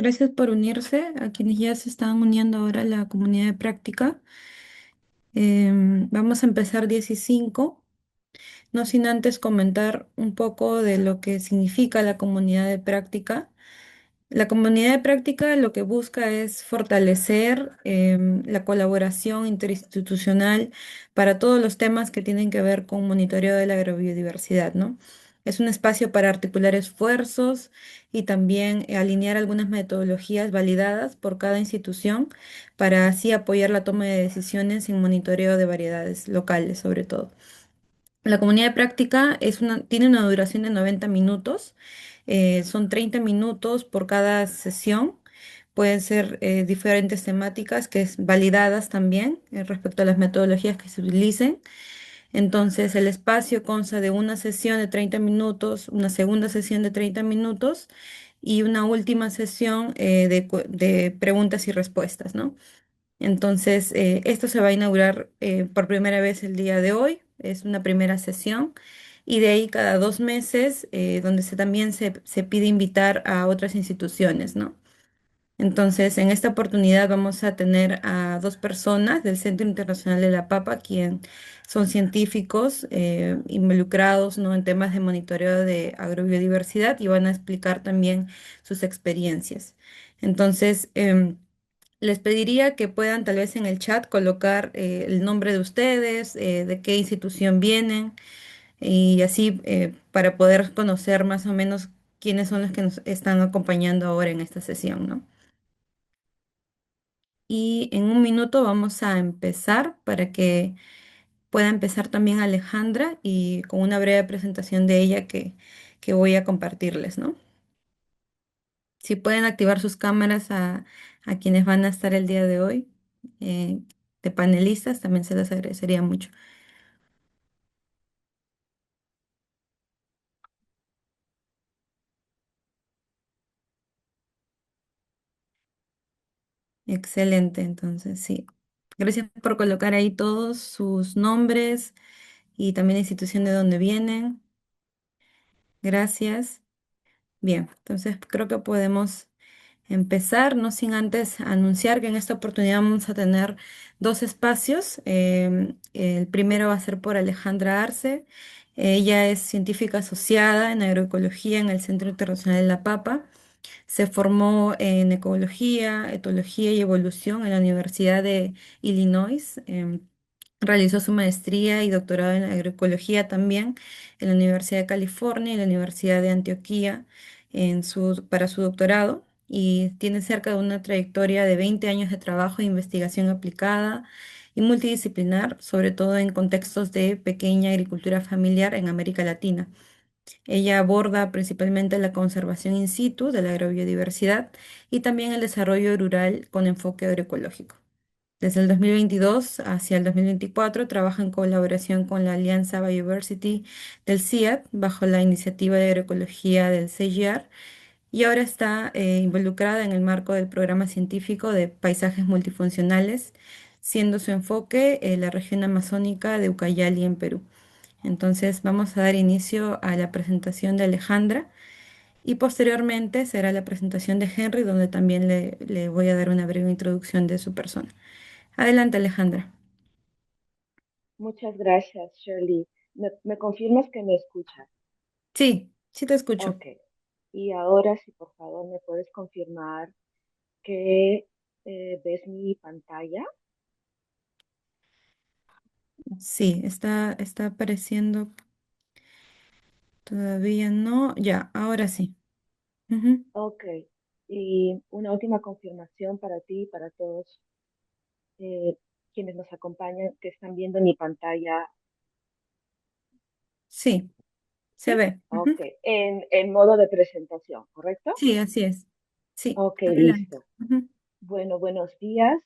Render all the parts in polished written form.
Gracias por unirse a quienes ya se están uniendo ahora a la comunidad de práctica. Vamos a empezar 15, no sin antes comentar un poco de lo que significa la comunidad de práctica. La comunidad de práctica lo que busca es fortalecer la colaboración interinstitucional para todos los temas que tienen que ver con monitoreo de la agrobiodiversidad, ¿no? Es un espacio para articular esfuerzos y también alinear algunas metodologías validadas por cada institución para así apoyar la toma de decisiones en monitoreo de variedades locales, sobre todo. La comunidad de práctica tiene una duración de 90 minutos, son 30 minutos por cada sesión, pueden ser diferentes temáticas que es validadas también respecto a las metodologías que se utilicen. Entonces, el espacio consta de una sesión de 30 minutos, una segunda sesión de 30 minutos y una última sesión de preguntas y respuestas, ¿no? Entonces, esto se va a inaugurar por primera vez el día de hoy, es una primera sesión, y de ahí cada 2 meses, donde también se pide invitar a otras instituciones, ¿no? Entonces, en esta oportunidad vamos a tener a dos personas del Centro Internacional de la Papa, quien son científicos involucrados, ¿no?, en temas de monitoreo de agrobiodiversidad y van a explicar también sus experiencias. Entonces, les pediría que puedan tal vez en el chat colocar el nombre de ustedes, de qué institución vienen y así para poder conocer más o menos quiénes son los que nos están acompañando ahora en esta sesión, ¿no? Y en un minuto vamos a empezar para que pueda empezar también Alejandra y con una breve presentación de ella que voy a compartirles, ¿no? Si pueden activar sus cámaras a quienes van a estar el día de hoy, eh, de panelistas, también se les agradecería mucho. Excelente, entonces, sí. Gracias por colocar ahí todos sus nombres y también la institución de donde vienen. Gracias. Bien, entonces creo que podemos empezar, no sin antes anunciar que en esta oportunidad vamos a tener dos espacios. El primero va a ser por Alejandra Arce. Ella es científica asociada en agroecología en el Centro Internacional de la Papa. Se formó en ecología, etología y evolución en la Universidad de Illinois. Realizó su maestría y doctorado en agroecología también en la Universidad de California y la Universidad de Antioquia para su doctorado y tiene cerca de una trayectoria de 20 años de trabajo e investigación aplicada y multidisciplinar, sobre todo en contextos de pequeña agricultura familiar en América Latina. Ella aborda principalmente la conservación in situ de la agrobiodiversidad y también el desarrollo rural con enfoque agroecológico. Desde el 2022 hacia el 2024 trabaja en colaboración con la Alianza Biodiversity del CIAT bajo la iniciativa de agroecología del CGR y ahora está involucrada en el marco del programa científico de paisajes multifuncionales, siendo su enfoque la región amazónica de Ucayali en Perú. Entonces vamos a dar inicio a la presentación de Alejandra y posteriormente será la presentación de Henry, donde también le voy a dar una breve introducción de su persona. Adelante, Alejandra. Muchas gracias, Shirley. ¿Me confirmas que me escuchas? Sí, sí te escucho. Ok. Y ahora, si por favor me puedes confirmar que ves mi pantalla. Sí, está apareciendo. Todavía no. Ya, ahora sí. Ujú. Ok. Y una última confirmación para ti y para todos eh, quienes nos acompañan, que están viendo mi pantalla. Sí, se ¿Sí? ve. Ujú. Ok. En modo de presentación, ¿correcto? Sí, así es. Sí, Ok, adelante. listo. Ujú. Bueno, buenos días.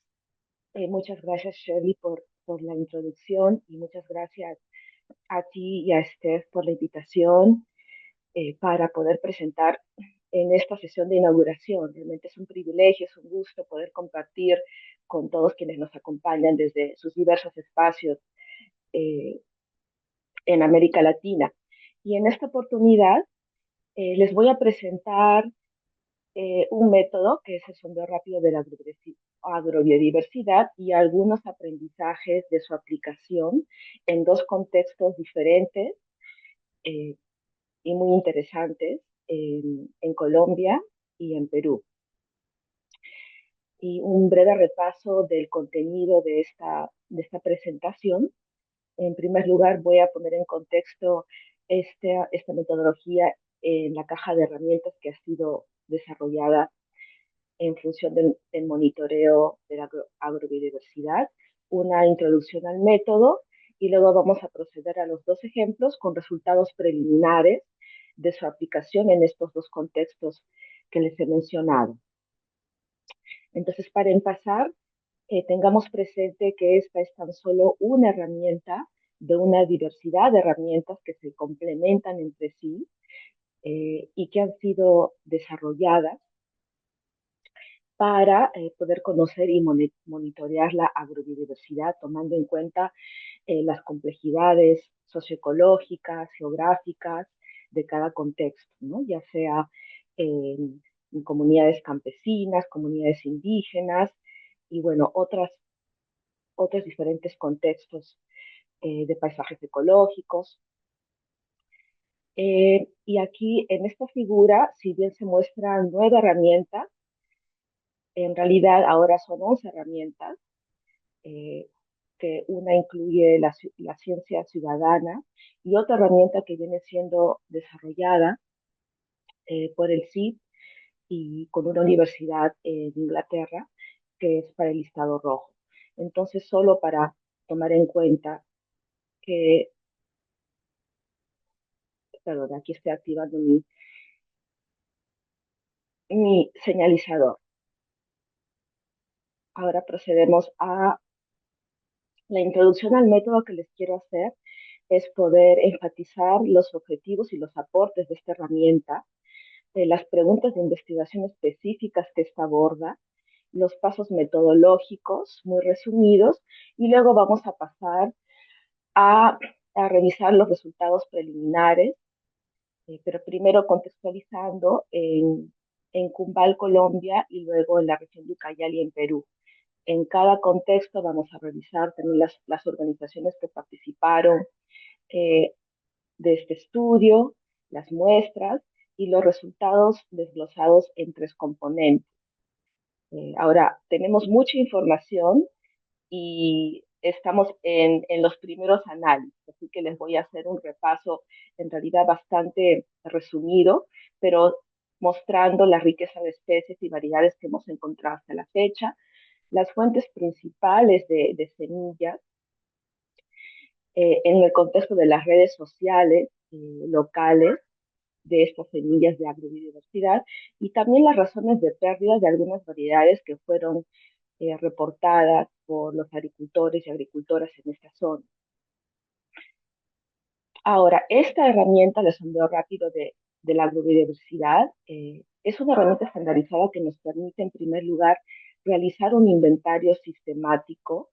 Muchas gracias, Shirley, por la introducción y muchas gracias a ti y a Steph por la invitación para poder presentar en esta sesión de inauguración. Realmente es un privilegio, es un gusto poder compartir con todos quienes nos acompañan desde sus diversos espacios eh, en América Latina. Y en esta oportunidad les voy a presentar un método que es el sondeo rápido de la agrobiodiversidad y algunos aprendizajes de su aplicación en dos contextos diferentes eh, y muy interesantes en Colombia y en Perú. Y un breve repaso del contenido de esta presentación. En primer lugar, voy a poner en contexto esta metodología en la caja de herramientas que ha sido desarrollada en función del monitoreo de la agrobiodiversidad, una introducción al método y luego vamos a proceder a los dos ejemplos con resultados preliminares de su aplicación en estos dos contextos que les he mencionado. Entonces, para empezar, tengamos presente que esta es tan solo una herramienta de una diversidad de herramientas que se complementan entre sí y que han sido desarrolladas para poder conocer y monitorear la agrobiodiversidad, tomando en cuenta las complejidades socioecológicas, geográficas de cada contexto, ¿no? Ya sea en comunidades campesinas, comunidades indígenas y, bueno, otros diferentes contextos de paisajes ecológicos. Y aquí en esta figura, si bien se muestran 9 herramientas, en realidad ahora son 11 herramientas, eh, que una incluye la ciencia ciudadana y otra herramienta que viene siendo desarrollada por el CID y con una universidad de Inglaterra, que es para el listado rojo. Entonces, solo para tomar en cuenta que, perdón, aquí estoy activando mi señalizador. Ahora procedemos a la introducción al método que les quiero hacer, es poder enfatizar los objetivos y los aportes de esta herramienta, las preguntas de investigación específicas que esta aborda, los pasos metodológicos muy resumidos y luego vamos a pasar a, a revisar los resultados preliminares, pero primero contextualizando en Cumbal, Colombia y luego en la región de Ucayali, en Perú. En cada contexto vamos a revisar también las organizaciones que participaron eh, de este estudio, las muestras y los resultados desglosados en 3 componentes. Ahora, tenemos mucha información y estamos en los primeros análisis, así que les voy a hacer un repaso en realidad bastante resumido, pero mostrando la riqueza de especies y variedades que hemos encontrado hasta la fecha, las fuentes principales de semillas en el contexto de las redes sociales locales de estas semillas de agrobiodiversidad y también las razones de pérdida de algunas variedades que fueron reportadas por los agricultores y agricultoras en esta zona. Ahora, esta herramienta de sondeo rápido de la agrobiodiversidad es una herramienta estandarizada que nos permite, en primer lugar, realizar un inventario sistemático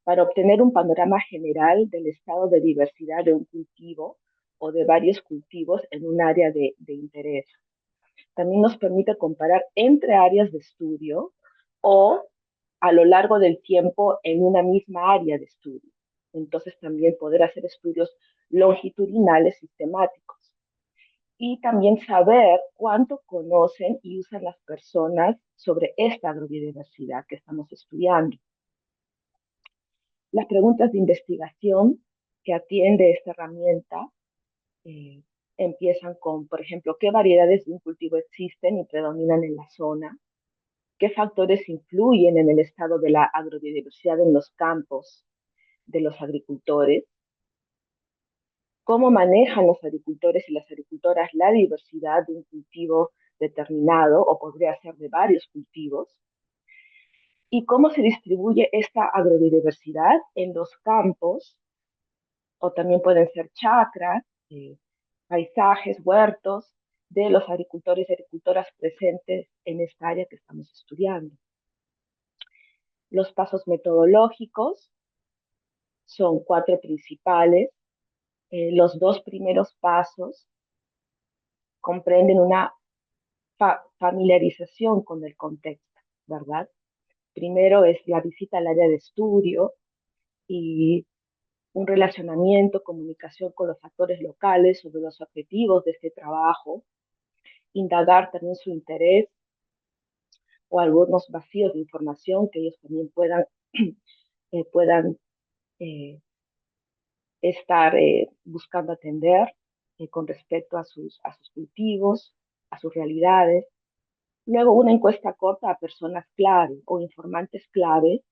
para obtener un panorama general del estado de diversidad de un cultivo o de varios cultivos en un área de interés. También nos permite comparar entre áreas de estudio o a lo largo del tiempo en una misma área de estudio. Entonces también poder hacer estudios longitudinales sistemáticos. Y también saber cuánto conocen y usan las personas sobre esta agrobiodiversidad que estamos estudiando. Las preguntas de investigación que atiende esta herramienta eh, empiezan con, por ejemplo, qué variedades de un cultivo existen y predominan en la zona, qué factores influyen en el estado de la agrobiodiversidad en los campos de los agricultores, cómo manejan los agricultores y las agricultoras la diversidad de un cultivo determinado o podría ser de varios cultivos, y cómo se distribuye esta agrobiodiversidad en los campos, o también pueden ser chacras, paisajes, huertos de los agricultores y agricultoras presentes en esta área que estamos estudiando. Los pasos metodológicos son 4 principales. Los 2 primeros pasos comprenden una familiarización con el contexto, ¿verdad? Primero es la visita al área de estudio y un relacionamiento, comunicación con los actores locales sobre los objetivos de este trabajo, indagar también su interés o algunos vacíos de información que ellos también puedan eh, estar buscando atender con respecto a sus cultivos, a sus realidades. Luego una encuesta corta a personas clave o informantes clave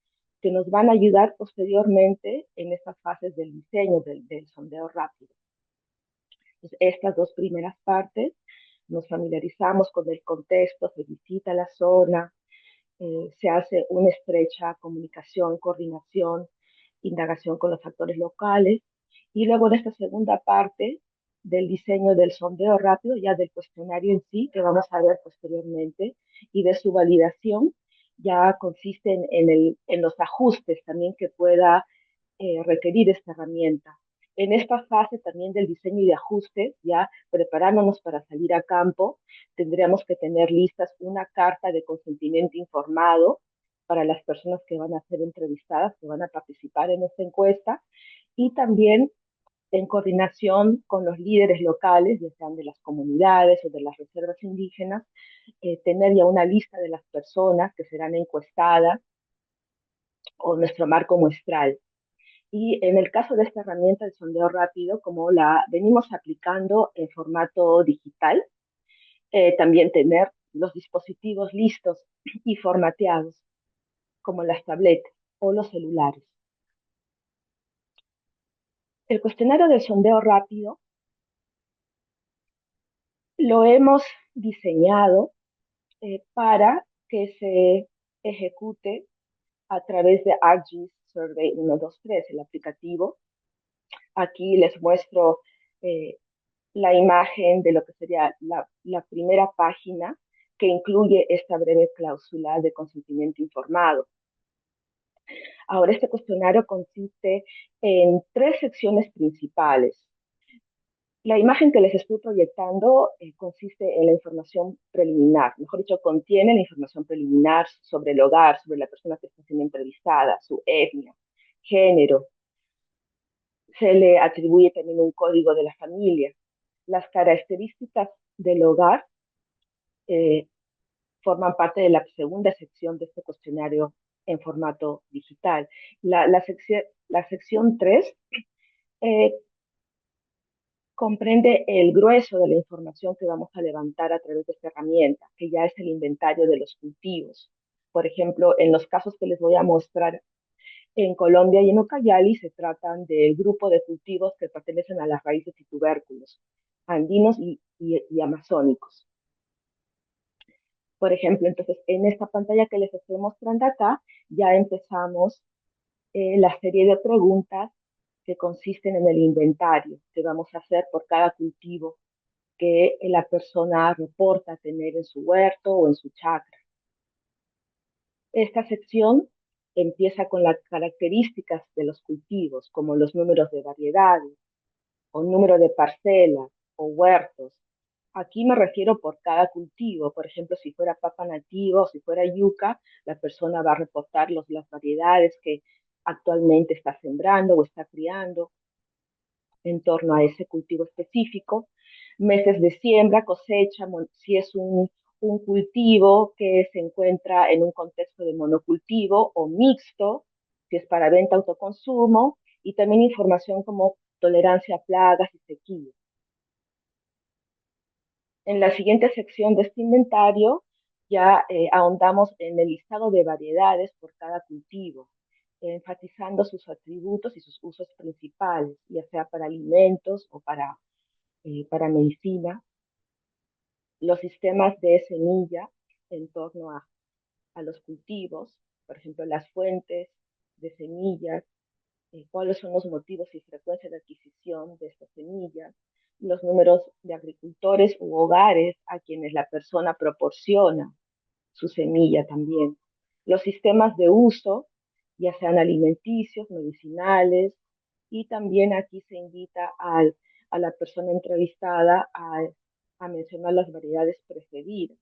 que nos van a ayudar posteriormente en estas fases del diseño del sondeo rápido. Entonces, estas dos primeras partes nos familiarizamos con el contexto, se visita la zona, se hace una estrecha comunicación, coordinación, indagación con los actores locales. Y luego en esta segunda parte del diseño del sondeo rápido, ya del cuestionario en sí, que vamos a ver posteriormente, y de su validación, ya consiste en los ajustes también que pueda requerir esta herramienta. En esta fase también del diseño y de ajustes, ya preparándonos para salir a campo, tendríamos que tener listas una carta de consentimiento informado para las personas que van a ser entrevistadas, que van a participar en esta encuesta, y también en coordinación con los líderes locales, ya sean de las comunidades o de las reservas indígenas, tener ya una lista de las personas que serán encuestadas o nuestro marco muestral. Y en el caso de esta herramienta de sondeo rápido, como la venimos aplicando en formato digital, también tener los dispositivos listos y formateados, como las tabletas o los celulares. El cuestionario del sondeo rápido lo hemos diseñado para que se ejecute a través de ArcGIS Survey 123, el aplicativo. Aquí les muestro eh, la imagen de lo que sería la primera página que incluye esta breve cláusula de consentimiento informado. Ahora, este cuestionario consiste en tres secciones principales. La imagen que les estoy proyectando consiste en la información preliminar, mejor dicho, contiene la información preliminar sobre el hogar, sobre la persona que está siendo entrevistada, su etnia, género. Se le atribuye también un código de la familia. Las características del hogar eh, forman parte de la segunda sección de este cuestionario en formato digital. La sección 3 eh, comprende el grueso de la información que vamos a levantar a través de esta herramienta, que ya es el inventario de los cultivos. Por ejemplo, en los casos que les voy a mostrar en Colombia y en Ucayali se tratan del grupo de cultivos que pertenecen a las raíces y tubérculos, andinos y amazónicos. Por ejemplo, entonces en esta pantalla que les estoy mostrando acá, ya empezamos la serie de preguntas que consisten en el inventario que vamos a hacer por cada cultivo que la persona reporta tener en su huerto o en su chacra. Esta sección empieza con las características de los cultivos, como los números de variedades, o número de parcelas, o huertos. Aquí me refiero por cada cultivo. Por ejemplo, si fuera papa nativa o si fuera yuca, la persona va a reportar las variedades que actualmente está sembrando o está criando en torno a ese cultivo específico, meses de siembra, cosecha, si es un cultivo que se encuentra en un contexto de monocultivo o mixto, si es para venta autoconsumo, y también información como tolerancia a plagas y sequía. En la siguiente sección de este inventario ya ahondamos en el listado de variedades por cada cultivo, enfatizando sus atributos y sus usos principales, ya sea para alimentos o para medicina, los sistemas de semilla en torno a los cultivos, por ejemplo, las fuentes de semillas, cuáles son los motivos y frecuencia de adquisición de estas semillas, los números de agricultores u hogares a quienes la persona proporciona su semilla también, los sistemas de uso, ya sean alimenticios, medicinales, y también aquí se invita a la persona entrevistada a mencionar las variedades preferidas.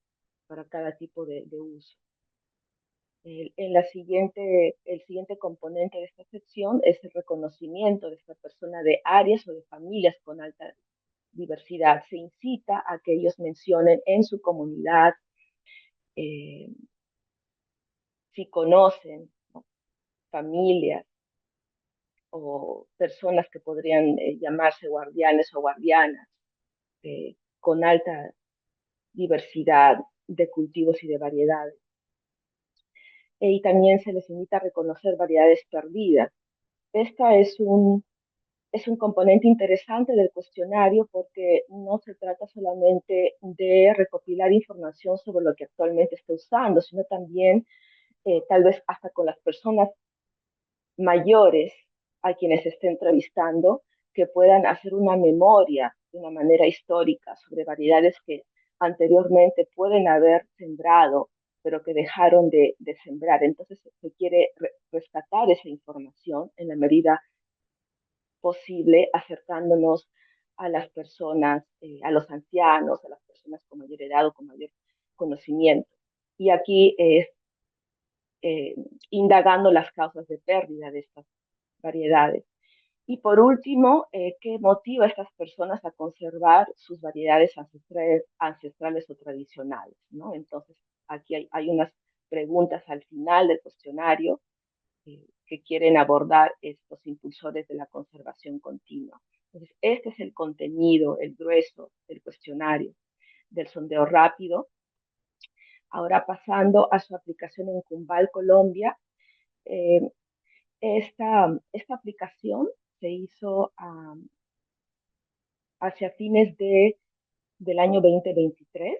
para cada tipo de uso. El siguiente componente de esta sección es el reconocimiento de esta persona de áreas o de familias con alta diversidad. Se incita a que ellos mencionen en su comunidad eh, si conocen, ¿no?, familias o personas que podrían llamarse guardianes o guardianas con alta diversidad de cultivos y de variedades. Y también se les invita a reconocer variedades perdidas. Esta es un componente interesante del cuestionario porque no se trata solamente de recopilar información sobre lo que actualmente está usando, sino también tal vez hasta con las personas mayores a quienes se esté entrevistando, que puedan hacer una memoria de una manera histórica sobre variedades que anteriormente pueden haber sembrado, pero que dejaron de sembrar. Entonces se quiere rescatar esa información en la medida posible, acercándonos a las personas, a los ancianos, a las personas con mayor edad o con mayor conocimiento. Y aquí eh, indagando las causas de pérdida de estas variedades. Y por último, ¿qué motiva a estas personas a conservar sus variedades ancestrales o tradicionales, ¿no? Entonces, aquí hay unas preguntas al final del cuestionario que quieren abordar estos impulsores de la conservación continua. Entonces, este es el contenido, el grueso del cuestionario del sondeo rápido. Ahora pasando a su aplicación en Cumbal, Colombia. Eh, esta aplicación se hizo hacia fines del año 2023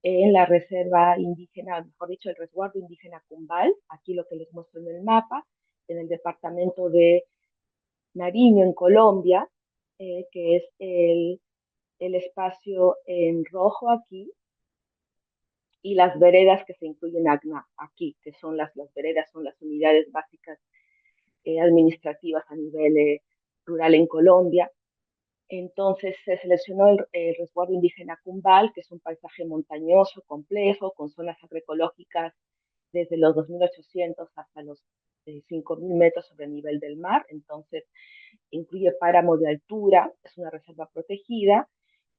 en la reserva indígena, mejor dicho, el resguardo indígena Cumbal, aquí lo que les muestro en el mapa, en el departamento de Nariño, en Colombia, que es el espacio en rojo aquí, y las veredas que se incluyen aquí, que son las veredas, son las unidades básicas administrativas a nivel rural en Colombia. Entonces se seleccionó el resguardo indígena Cumbal, que es un paisaje montañoso, complejo, con zonas agroecológicas desde los 2.800 hasta los 5.000 metros sobre el nivel del mar. Entonces incluye páramo de altura, es una reserva protegida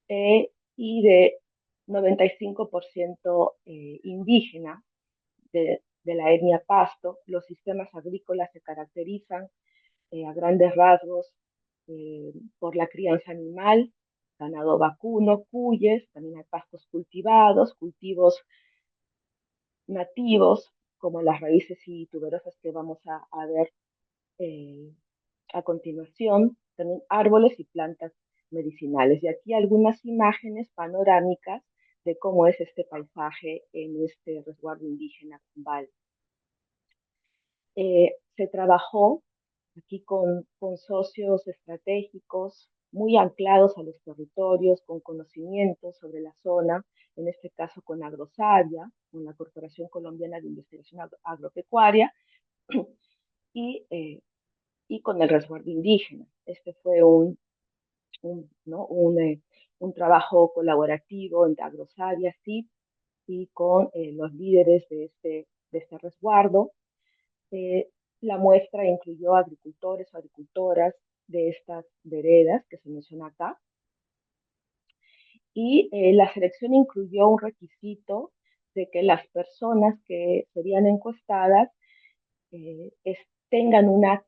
y de 95% indígena de la etnia Pasto. Los sistemas agrícolas se caracterizan a grandes rasgos por la crianza animal, ganado vacuno, cuyes, también hay pastos cultivados, cultivos nativos, como las raíces y tuberosas que vamos a ver eh, a continuación, también árboles y plantas medicinales. Y aquí algunas imágenes panorámicas de cómo es este paisaje en este resguardo indígena Cumbal. Se trabajó aquí con socios estratégicos muy anclados a los territorios, con conocimientos sobre la zona, en este caso con Agrosavia, con la Corporación Colombiana de Investigación Agropecuaria, y, eh, y con el resguardo indígena. Este fue ¿no?, un trabajo colaborativo entre Agrosavia, CIP, y con los líderes de este resguardo. Eh, la muestra incluyó agricultores o agricultoras de estas veredas que se menciona acá, y la selección incluyó un requisito de que las personas que serían encuestadas tengan una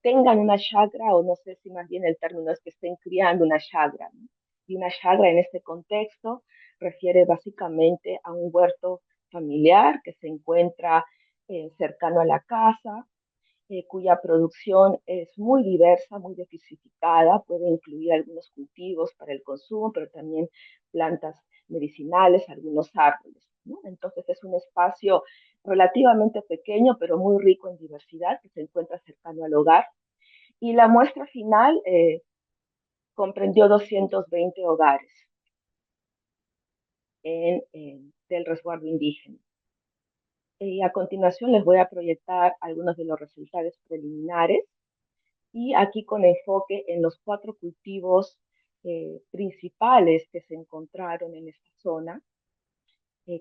chagra, o no sé si más bien el término es que estén criando una chagra, ¿no? Y una chagra en este contexto refiere básicamente a un huerto familiar que se encuentra cercano a la casa, cuya producción es muy diversa, muy diversificada, puede incluir algunos cultivos para el consumo, pero también plantas medicinales, algunos árboles, ¿no? Entonces es un espacio relativamente pequeño, pero muy rico en diversidad, que se encuentra cercano al hogar. Y la muestra final comprendió 220 hogares del resguardo indígena. Y a continuación les voy a proyectar algunos de los resultados preliminares, y aquí con enfoque en los 4 cultivos principales que se encontraron en esta zona.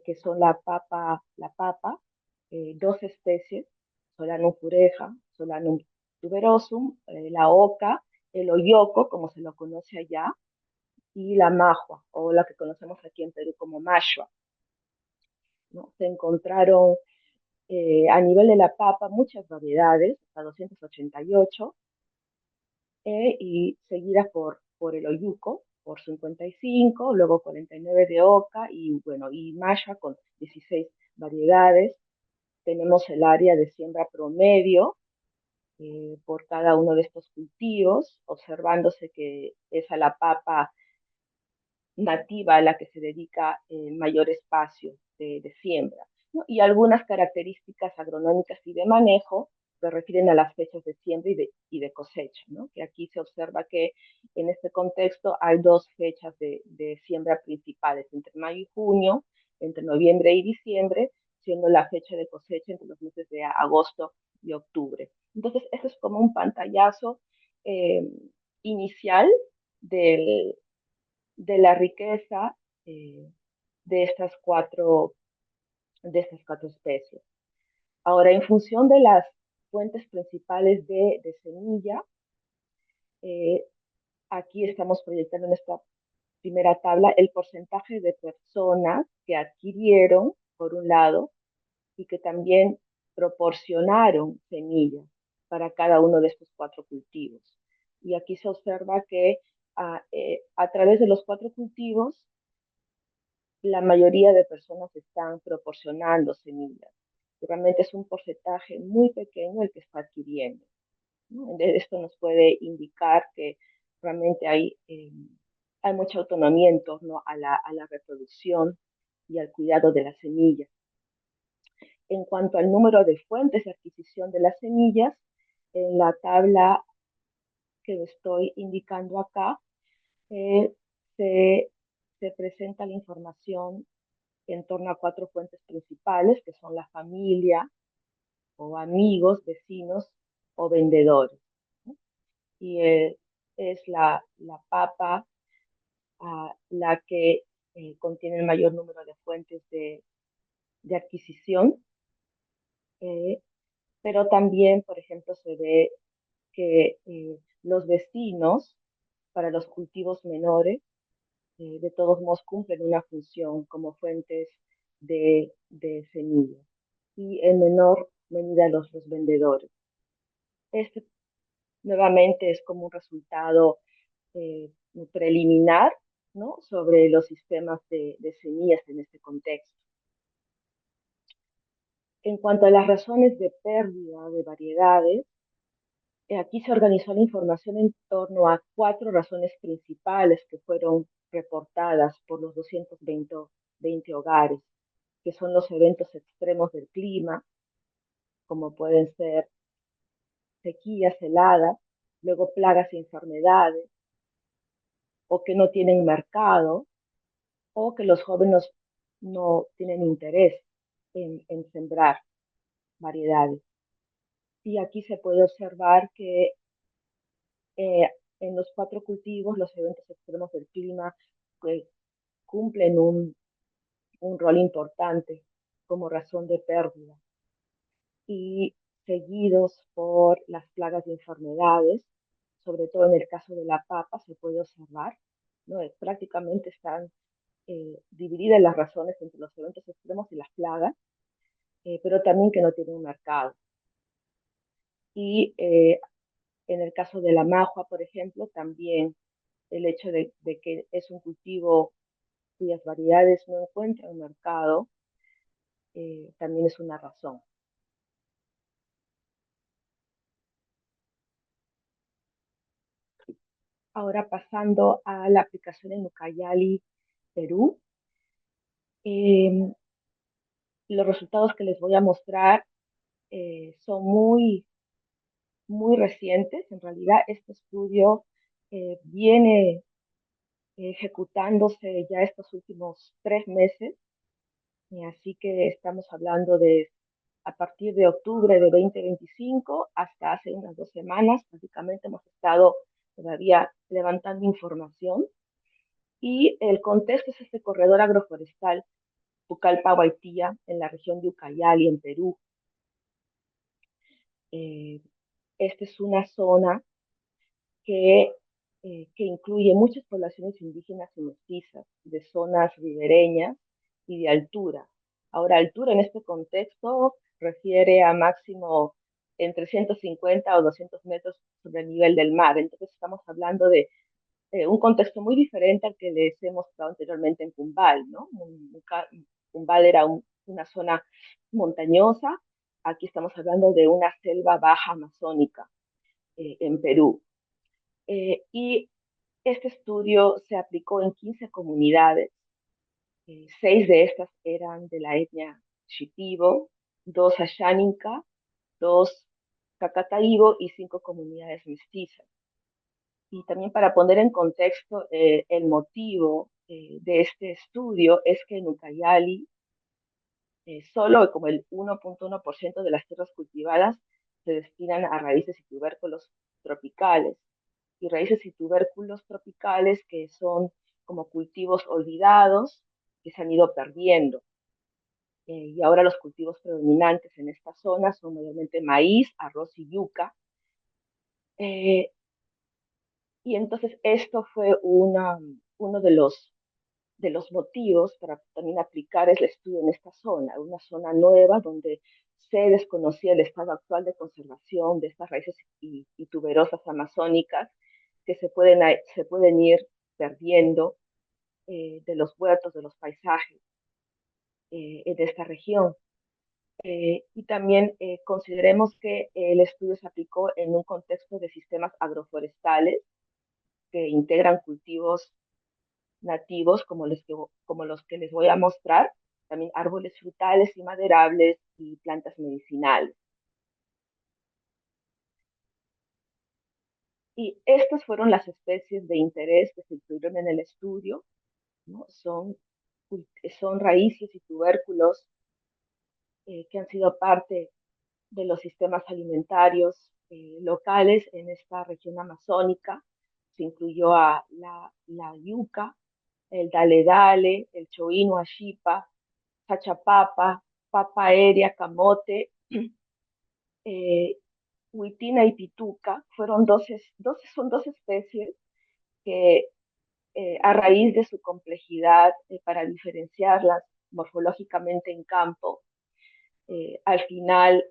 que son la papa, dos especies, Solanum pureja, Solanum tuberosum, la oca, el oyoco, como se lo conoce allá, y la majua, o la que conocemos aquí en Perú como mashua, ¿no? Se encontraron a nivel de la papa muchas variedades, hasta 288, y seguidas por el oyuco, por 55, luego 49 de oca, y bueno, y mashua con 16 variedades. Tenemos el área de siembra promedio por cada uno de estos cultivos, observándose que es a la papa nativa a la que se dedica el mayor espacio de siembra, ¿no? Y algunas características agronómicas y de manejo se refieren a las fechas de siembra y de cosecha, ¿no? Que aquí se observa que en este contexto hay dos fechas de siembra principales, entre mayo y junio, entre noviembre y diciembre, siendo la fecha de cosecha entre los meses de agosto y octubre. Entonces, eso es como un pantallazo eh, inicial del, de la riqueza eh, de, estas cuatro especies. Ahora, en función de las fuentes principales de semilla, eh, aquí estamos proyectando en esta primera tabla el porcentaje de personas que adquirieron, por un lado, y que también proporcionaron semillas para cada uno de estos cuatro cultivos. Y aquí se observa que a través de los cuatro cultivos la mayoría de personas están proporcionando semillas. Realmente es un porcentaje muy pequeño el que está adquiriendo, ¿no? Esto nos puede indicar que realmente hay mucha autonomía en torno a la reproducción y al cuidado de las semillas. En cuanto al número de fuentes de adquisición de las semillas, en la tabla que estoy indicando acá, eh, se, se presenta la información en torno a cuatro fuentes principales, que son la familia o amigos, vecinos o vendedores, ¿no? Y es la papa la que contiene el mayor número de fuentes de adquisición, eh, pero también, por ejemplo, se ve que los vecinos para los cultivos menores de todos modos cumplen una función como fuentes de semillas y en menor medida los vendedores. Este nuevamente es como un resultado eh, preliminar, ¿no? Sobre los sistemas de semillas en este contexto. En cuanto a las razones de pérdida de variedades, aquí se organizó la información en torno a cuatro razones principales que fueron reportadas por los 220 hogares, que son los eventos extremos del clima, como pueden ser sequías, heladas, luego plagas y enfermedades, o que no tienen mercado, o que los jóvenes no tienen interés en sembrar variedades. Y aquí se puede observar que eh, en los cuatro cultivos los eventos extremos del clima pues, cumplen un rol importante como razón de pérdida y seguidos por las plagas y enfermedades, sobre todo en el caso de la papa se puede observar, ¿no? Prácticamente están divididas las razones entre los eventos extremos y las plagas, pero también que no tienen un mercado. Y en el caso de la majua, por ejemplo, también el hecho de que es un cultivo cuyas variedades no encuentran mercado, también es una razón. Ahora pasando a la aplicación en Ucayali, Perú, eh, los resultados que les voy a mostrar son muy recientes. En realidad, este estudio viene ejecutándose ya estos últimos 3 meses, así que estamos hablando de a partir de octubre de 2025 hasta hace unas 2 semanas, básicamente hemos estado todavía levantando información y el contexto es este corredor agroforestal Pucallpa, Huaytía, en la región de Ucayali, en Perú. Eh, Esta es una zona que, que incluye muchas poblaciones indígenas y mestizas de zonas ribereñas y de altura. Ahora, altura en este contexto refiere a máximo entre 150 o 200 metros sobre el nivel del mar. Entonces estamos hablando de un contexto muy diferente al que les he mostrado anteriormente en Cumbal, ¿no? Cumbal era una zona montañosa, aquí estamos hablando de una selva baja amazónica en Perú. Y este estudio se aplicó en 15 comunidades. 6 de estas eran de la etnia Shipibo, 2 Ashaninka, 2 Cacataíbo y 5 comunidades mestizas. Y también para poner en contexto el motivo de este estudio es que en Ucayali solo como el 1.1% de las tierras cultivadas se destinan a raíces y tubérculos tropicales. Y raíces y tubérculos tropicales que son como cultivos olvidados que se han ido perdiendo. Y ahora los cultivos predominantes en esta zona son mayormente maíz, arroz y yuca. Eh, y entonces esto fue uno de los motivos para también aplicar el estudio en esta zona, una zona nueva donde se desconocía el estado actual de conservación de estas raíces y tuberosas amazónicas que se pueden ir perdiendo de los huertos, de los paisajes de esta región. Y también consideremos que el estudio se aplicó en un contexto de sistemas agroforestales que integran cultivos nativos como los que les voy a mostrar, también árboles frutales y maderables y plantas medicinales. Y estas fueron las especies de interés que se incluyeron en el estudio, ¿no? Son raíces y tubérculos que han sido parte de los sistemas alimentarios locales en esta región amazónica. Se incluyó a la yuca, el dale dale, el choino ashipa, cachapapa, papa aérea, camote, eh, huitina y pituca. Son dos especies que a raíz de su complejidad para diferenciarlas morfológicamente en campo, al final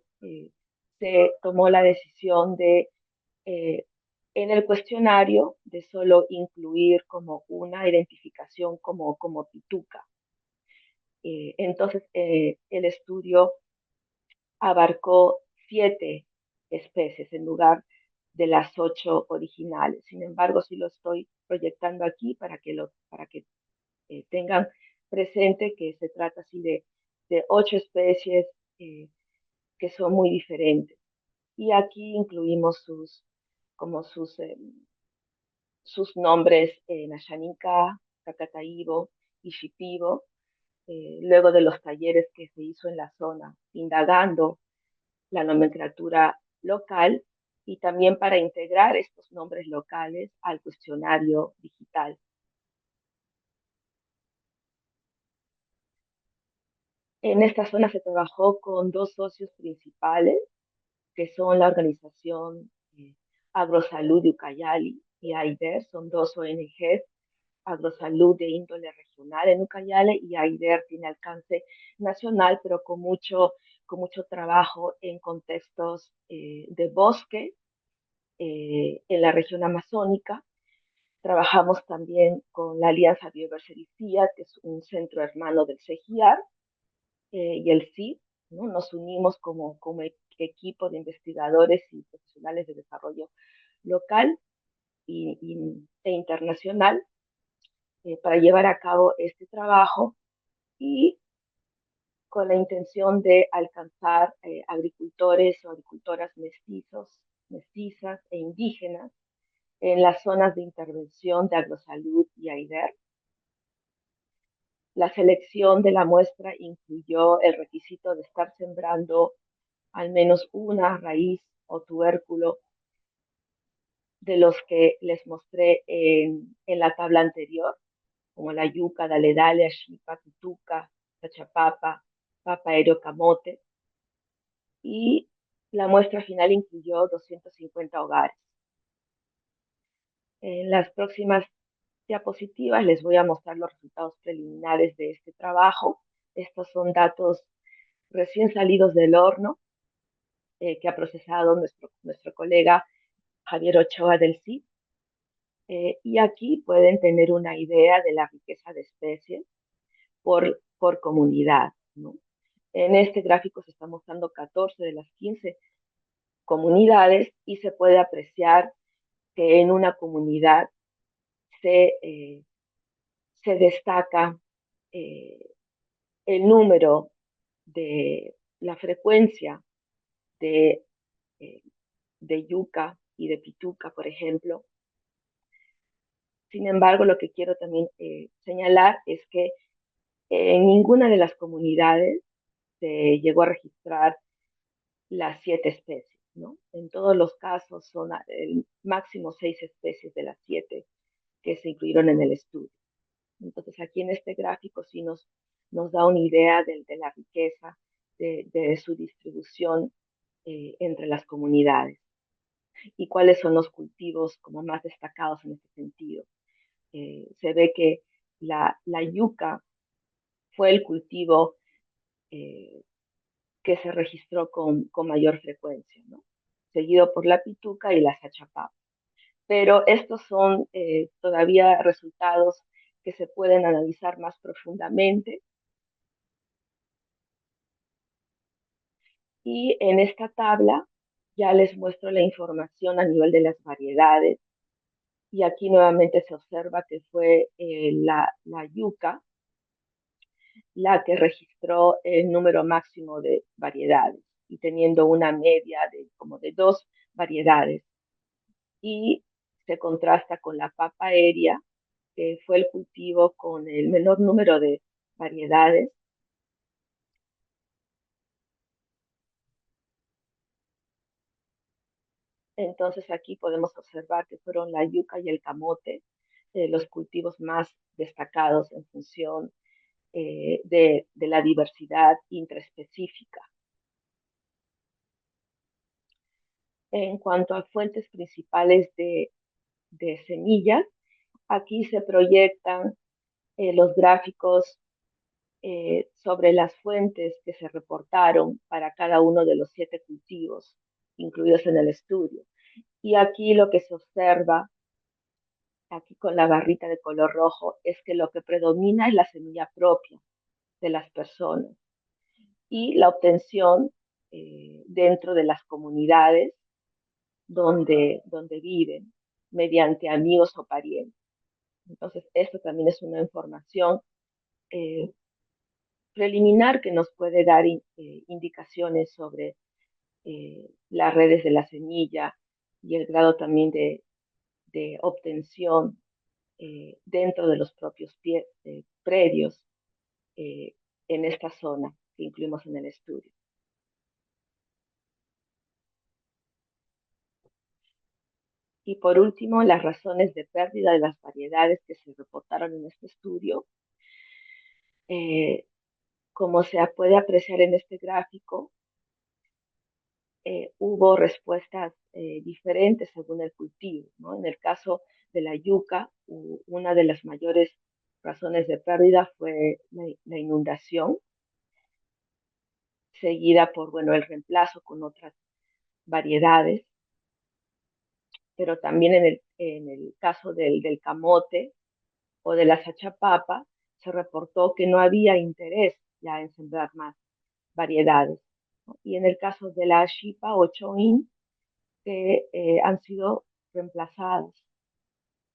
se tomó la decisión de, eh, en el cuestionario, de solo incluir como una identificación como pituca. Entonces, el estudio abarcó 7 especies en lugar de las 8 originales. Sin embargo, sí lo estoy proyectando aquí para que tengan presente que se trata así de 8 especies que son muy diferentes. Y aquí incluimos como sus nombres en Ashaninka, Cacataíbo y Shipibo, luego de los talleres que se hizo en la zona, indagando la nomenclatura local y también para integrar estos nombres locales al cuestionario digital. En esta zona se trabajó con 2 socios principales, que son la organización Agrosalud de Ucayali y AIDER, son 2 ONGs, Agrosalud de índole regional en Ucayali y AIDER tiene alcance nacional, pero con mucho trabajo en contextos de bosque en la región amazónica. Trabajamos también con la Alianza Biodiversity FIA, que es un centro hermano del CGIAR, y el CID, ¿no? Nos unimos como equipo de investigadores y profesionales de desarrollo local e internacional para llevar a cabo este trabajo y con la intención de alcanzar agricultores o agricultoras mestizas e indígenas en las zonas de intervención de Agrosalud y AIDER. La selección de la muestra incluyó el requisito de estar sembrando al menos una raíz o tubérculo de los que les mostré en la tabla anterior, como la yuca, dale, ashipa, pituca. Sachapapa, papa aéreo camote, y la muestra final incluyó 250 hogares. En las próximas diapositivas les voy a mostrar los resultados preliminares de este trabajo. Estos son datos recién salidos del horno que ha procesado nuestro colega Javier Ochoa del CID. Y aquí pueden tener una idea de la riqueza de especies por comunidad, ¿no? En este gráfico se están mostrando 14 de las 15 comunidades y se puede apreciar que en una comunidad se, eh, se destaca eh, el número de la frecuencia de, eh, de yuca y de pituca, por ejemplo. Sin embargo, lo que quiero también señalar es que en ninguna de las comunidades se llegó a registrar las 7 especies, ¿no? En todos los casos son el máximo 6 especies de las 7 que se incluyeron en el estudio. Entonces, aquí en este gráfico sí nos da una idea de la riqueza de su distribución entre las comunidades y cuáles son los cultivos como más destacados en este sentido. Se ve que la yuca fue el cultivo eh, que se registró con mayor frecuencia, ¿no? Seguido por la pituca y la sachapapa. Pero estos son todavía resultados que se pueden analizar más profundamente. Y en esta tabla ya les muestro la información a nivel de las variedades. Y aquí nuevamente se observa que fue la yuca la que registró el número máximo de variedades y teniendo una media de como de 2 variedades. Y se contrasta con la papa aérea, que fue el cultivo con el menor número de variedades. Entonces aquí podemos observar que fueron la yuca y el camote los cultivos más destacados en función de la diversidad intraespecífica. En cuanto a fuentes principales de semillas, aquí se proyectan los gráficos sobre las fuentes que se reportaron para cada uno de los 7 cultivos incluidos en el estudio. Y aquí lo que se observa, aquí con la barrita de color rojo, es que lo que predomina es la semilla propia de las personas y la obtención dentro de las comunidades donde viven mediante amigos o parientes. Entonces, esto también es una información eh, preliminar que nos puede dar indicaciones sobre las redes de la semilla y el grado también de obtención dentro de los propios predios eh, en esta zona que incluimos en el estudio. Y por último, las razones de pérdida de las variedades que se reportaron en este estudio. Eh, Como se puede apreciar en este gráfico, hubo respuestas diferentes según el cultivo, ¿no? En el caso de la yuca, una de las mayores razones de pérdida fue la inundación, seguida por, bueno, el reemplazo con otras variedades, pero también en el caso del camote o de la sachapapa, se reportó que no había interés ya en sembrar más variedades, ¿no? Y en el caso de la shipa o choin, que han sido reemplazados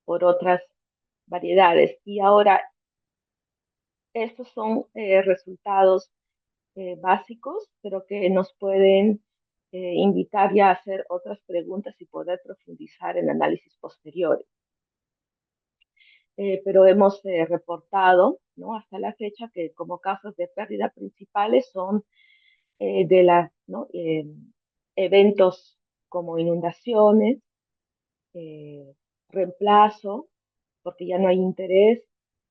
por otras variedades. Y ahora, estos son resultados básicos, pero que nos pueden invitar ya a hacer otras preguntas y poder profundizar en análisis posteriores. Pero hemos reportado, ¿no?, hasta la fecha que como casos de pérdida principales son de las, ¿no?, eventos como inundaciones, eh, reemplazo, porque ya no hay interés,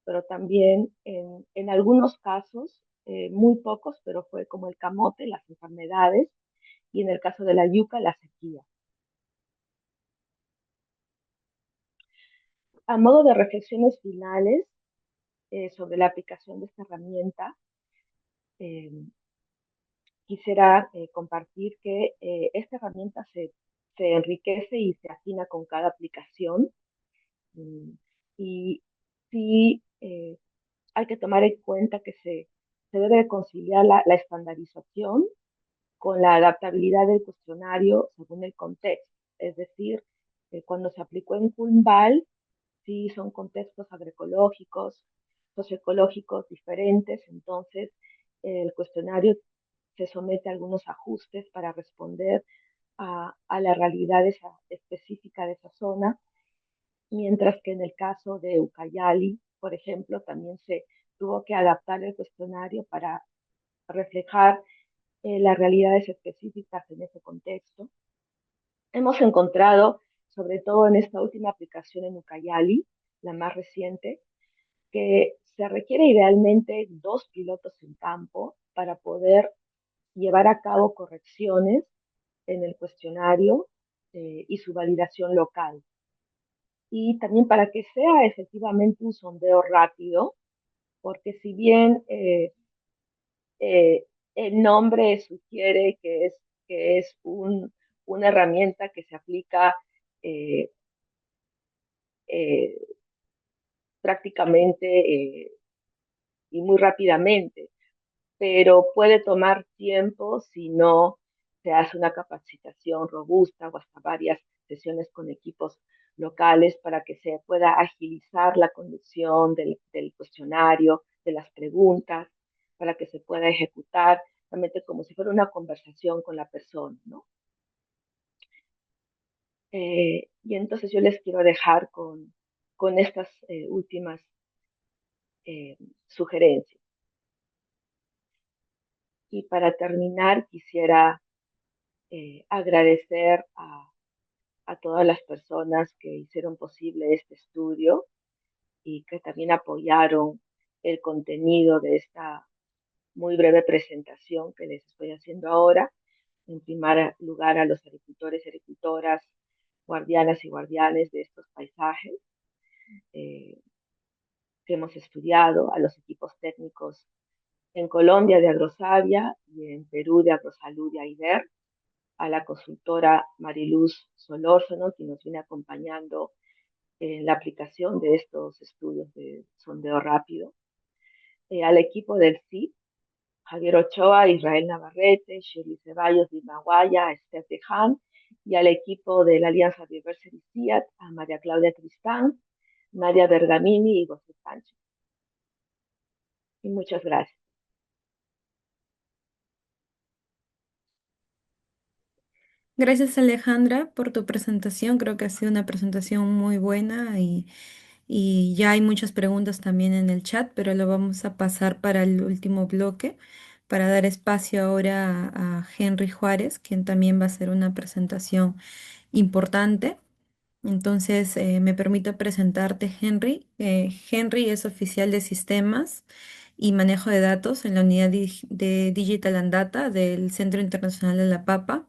pero también en algunos casos muy pocos, pero fue como el camote, las enfermedades, y en el caso de la yuca, la sequía. A modo de reflexiones finales sobre la aplicación de esta herramienta, eh, quisiera compartir que esta herramienta se enriquece y se afina con cada aplicación. mm, y sí hay que tomar en cuenta que se debe conciliar la estandarización con la adaptabilidad del cuestionario según el contexto. Es decir, cuando se aplicó en Cumbal, sí son contextos agroecológicos, socioecológicos diferentes, entonces el cuestionario se somete a algunos ajustes para responder a la realidad específica de esa zona, mientras que en el caso de Ucayali, por ejemplo, también se tuvo que adaptar el cuestionario para reflejar las realidades específicas en ese contexto. Hemos encontrado, sobre todo en esta última aplicación en Ucayali, la más reciente, que se requiere idealmente 2 pilotos en campo para poder llevar a cabo correcciones en el cuestionario y su validación local. Y también para que sea efectivamente un sondeo rápido, porque si bien eh, el nombre sugiere que es una herramienta que se aplica eh, eh, prácticamente y muy rápidamente, pero puede tomar tiempo si no se hace una capacitación robusta o hasta varias sesiones con equipos locales para que se pueda agilizar la conducción del cuestionario, de las preguntas, para que se pueda ejecutar realmente como si fuera una conversación con la persona, ¿no? Y entonces yo les quiero dejar con estas últimas eh, sugerencias. Y para terminar, quisiera agradecer a todas las personas que hicieron posible este estudio y que también apoyaron el contenido de esta muy breve presentación que les estoy haciendo ahora. En primer lugar, a los agricultores y agricultoras, guardianas y guardianes de estos paisajes eh, que hemos estudiado, a los equipos técnicos en Colombia de Agrosavia y en Perú de Agrosalud y AIDER, a la consultora Mariluz Solórzano, que nos viene acompañando en la aplicación de estos estudios de sondeo rápido, al equipo del CIP, Javier Ochoa, Israel Navarrete, Shirley Ceballos de Maguaya, Esther Tejan, y al equipo de la Alianza Biodiversity CIAT, a María Claudia Tristán, Nadia Bergamini y José Sánchez. Y muchas gracias. Gracias Alejandra por tu presentación. Creo que ha sido una presentación muy buena y ya hay muchas preguntas también en el chat, pero lo vamos a pasar para el último bloque para dar espacio ahora a Henry Juárez, quien también va a hacer una presentación importante. Entonces, me permito presentarte, Henry. Henry es oficial de sistemas y manejo de datos en la unidad de Digital and Data del Centro Internacional de la Papa.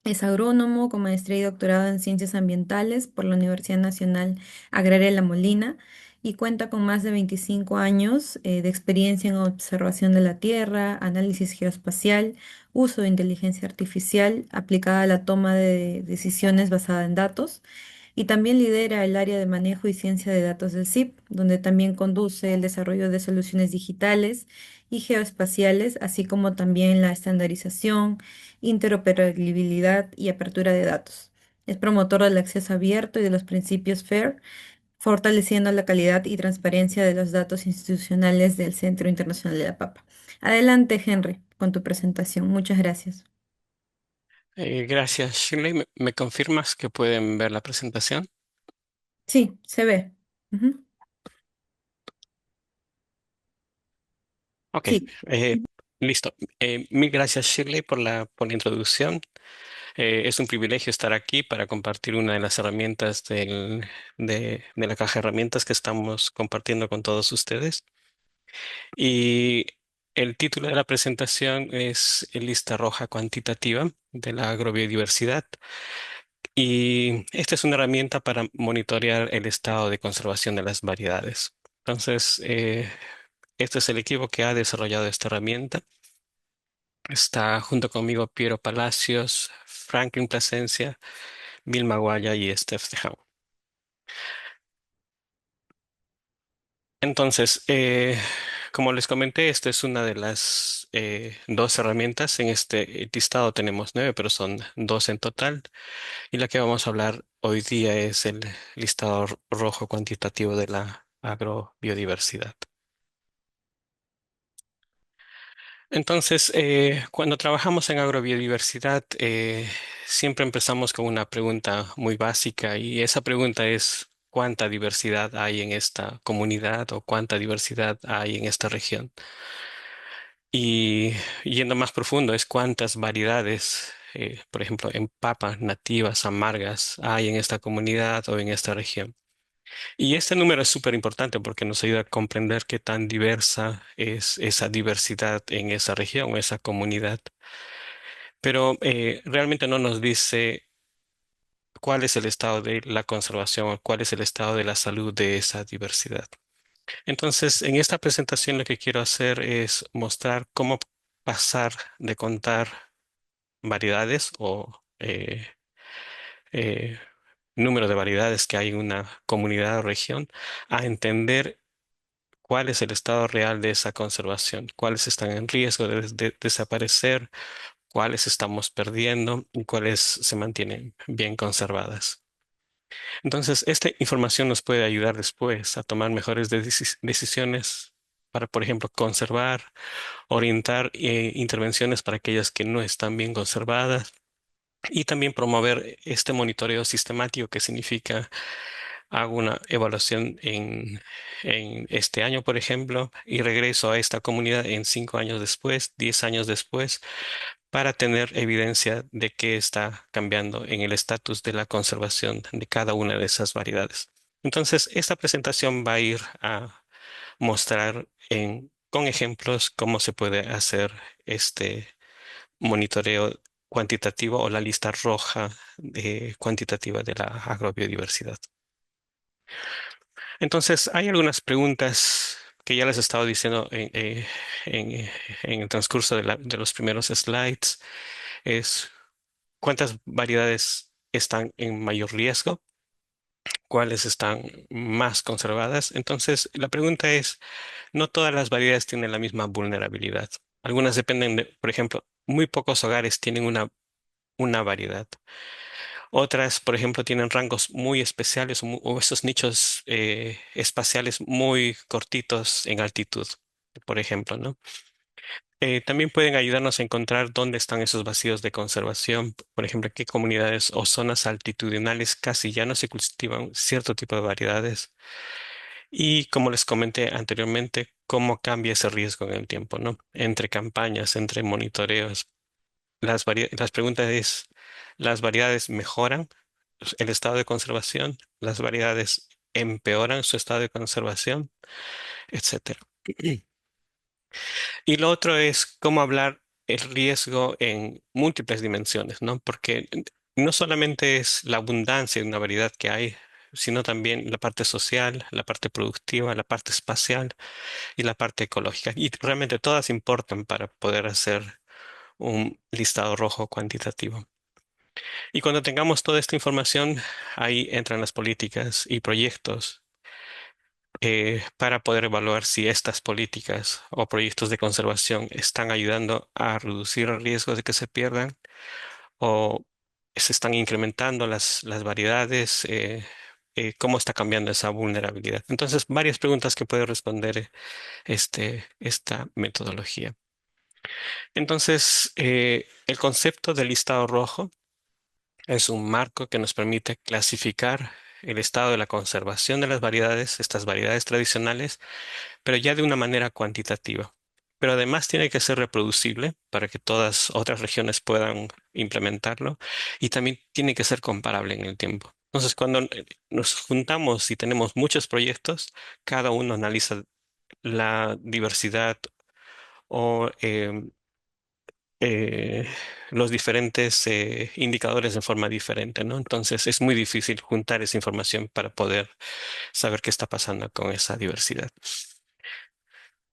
Es agrónomo con maestría y doctorado en ciencias ambientales por la Universidad Nacional Agraria de La Molina y cuenta con más de 25 años de experiencia en observación de la Tierra, análisis geoespacial, uso de inteligencia artificial aplicada a la toma de decisiones basada en datos y también lidera el área de manejo y ciencia de datos del CIP, donde también conduce el desarrollo de soluciones digitales y geoespaciales, así como también la estandarización, interoperabilidad y apertura de datos. Es promotor del acceso abierto y de los principios FAIR, fortaleciendo la calidad y transparencia de los datos institucionales del Centro Internacional de la Papa. Adelante, Henry, con tu presentación. Muchas gracias. Gracias, Shirley. ¿Me confirmas que pueden ver la presentación? Sí, se ve. Ujú. Ok, Sí. listo. Mil gracias, Shirley, por la introducción. Es un privilegio estar aquí para compartir una de las herramientas de la caja de herramientas que estamos compartiendo con todos ustedes. El título de la presentación es Lista Roja Cuantitativa de la Agrobiodiversidad y esta es una herramienta para monitorear el estado de conservación de las variedades. Entonces, este es el equipo que ha desarrollado esta herramienta. Está junto conmigo Piero Palacios, Franklin Plasencia, Vilma Guaya y Steph Tejada. Entonces, como les comenté, esta es una de las dos herramientas. En este listado tenemos 9, pero son dos en total. Y la que vamos a hablar hoy día es el listado rojo cuantitativo de la agrobiodiversidad. Entonces, cuando trabajamos en agrobiodiversidad, siempre empezamos con una pregunta muy básica y esa pregunta es ¿cuánta diversidad hay en esta comunidad o cuánta diversidad hay en esta región? Y yendo más profundo es cuántas variedades, por ejemplo, en papas nativas amargas hay en esta comunidad o en esta región. Y este número es súper importante porque nos ayuda a comprender qué tan diversa es esa diversidad en esa región o esa comunidad. Pero realmente no nos dice cuál es el estado de la conservación o cuál es el estado de la salud de esa diversidad. Entonces, en esta presentación lo que quiero hacer es mostrar cómo pasar de contar variedades o eh, número de variedades que hay en una comunidad o región a entender cuál es el estado real de esa conservación, cuáles están en riesgo de desaparecer, cuáles estamos perdiendo y cuáles se mantienen bien conservadas. Entonces, esta información nos puede ayudar después a tomar mejores decisiones para, por ejemplo, conservar, orientar intervenciones para aquellas que no están bien conservadas y también promover este monitoreo sistemático que significa hago una evaluación en este año, por ejemplo, y regreso a esta comunidad en 5 años después, 10 años después, para tener evidencia de qué está cambiando en el estatus de la conservación de cada una de esas variedades. Entonces, esta presentación va a ir a mostrar con ejemplos cómo se puede hacer este monitoreo cuantitativo o la lista roja cuantitativa de la agrobiodiversidad. Entonces, hay algunas preguntas que ya les he estado diciendo en el transcurso de los primeros slides. Es cuántas variedades están en mayor riesgo, cuáles están más conservadas. Entonces, la pregunta es, no todas las variedades tienen la misma vulnerabilidad. Algunas dependen de, por ejemplo, muy pocos hogares tienen una variedad. Otras, por ejemplo, tienen rangos muy especiales o esos nichos espaciales muy cortitos en altitud, por ejemplo, ¿no? También pueden ayudarnos a encontrar dónde están esos vacíos de conservación, por ejemplo, qué comunidades o zonas altitudinales casi ya no se cultivan cierto tipo de variedades. Y como les comenté anteriormente, cómo cambia ese riesgo en el tiempo, ¿no? Entre campañas, entre monitoreos. Las preguntas es, ¿las variedades mejoran el estado de conservación? ¿Las variedades empeoran su estado de conservación? Etcétera. Y lo otro es cómo hablar el riesgo en múltiples dimensiones, ¿no? Porque no solamente es la abundancia de una variedad que hay, sino también la parte social, la parte productiva, la parte espacial y la parte ecológica. Y realmente todas importan para poder hacer un listado rojo cuantitativo. Y cuando tengamos toda esta información, ahí entran las políticas y proyectos para poder evaluar si estas políticas o proyectos de conservación están ayudando a reducir el riesgo de que se pierdan o se están incrementando las variedades, cómo está cambiando esa vulnerabilidad. Entonces, varias preguntas que puede responder esta metodología. Entonces, el concepto del listado rojo es un marco que nos permite clasificar el estado de la conservación de las variedades, estas variedades tradicionales, pero ya de una manera cuantitativa. Pero además tiene que ser reproducible para que todas otras regiones puedan implementarlo y también tiene que ser comparable en el tiempo. Entonces, cuando nos juntamos y tenemos muchos proyectos, cada uno analiza la diversidad o eh, los diferentes indicadores de forma diferente, ¿no? Entonces es muy difícil juntar esa información para poder saber qué está pasando con esa diversidad.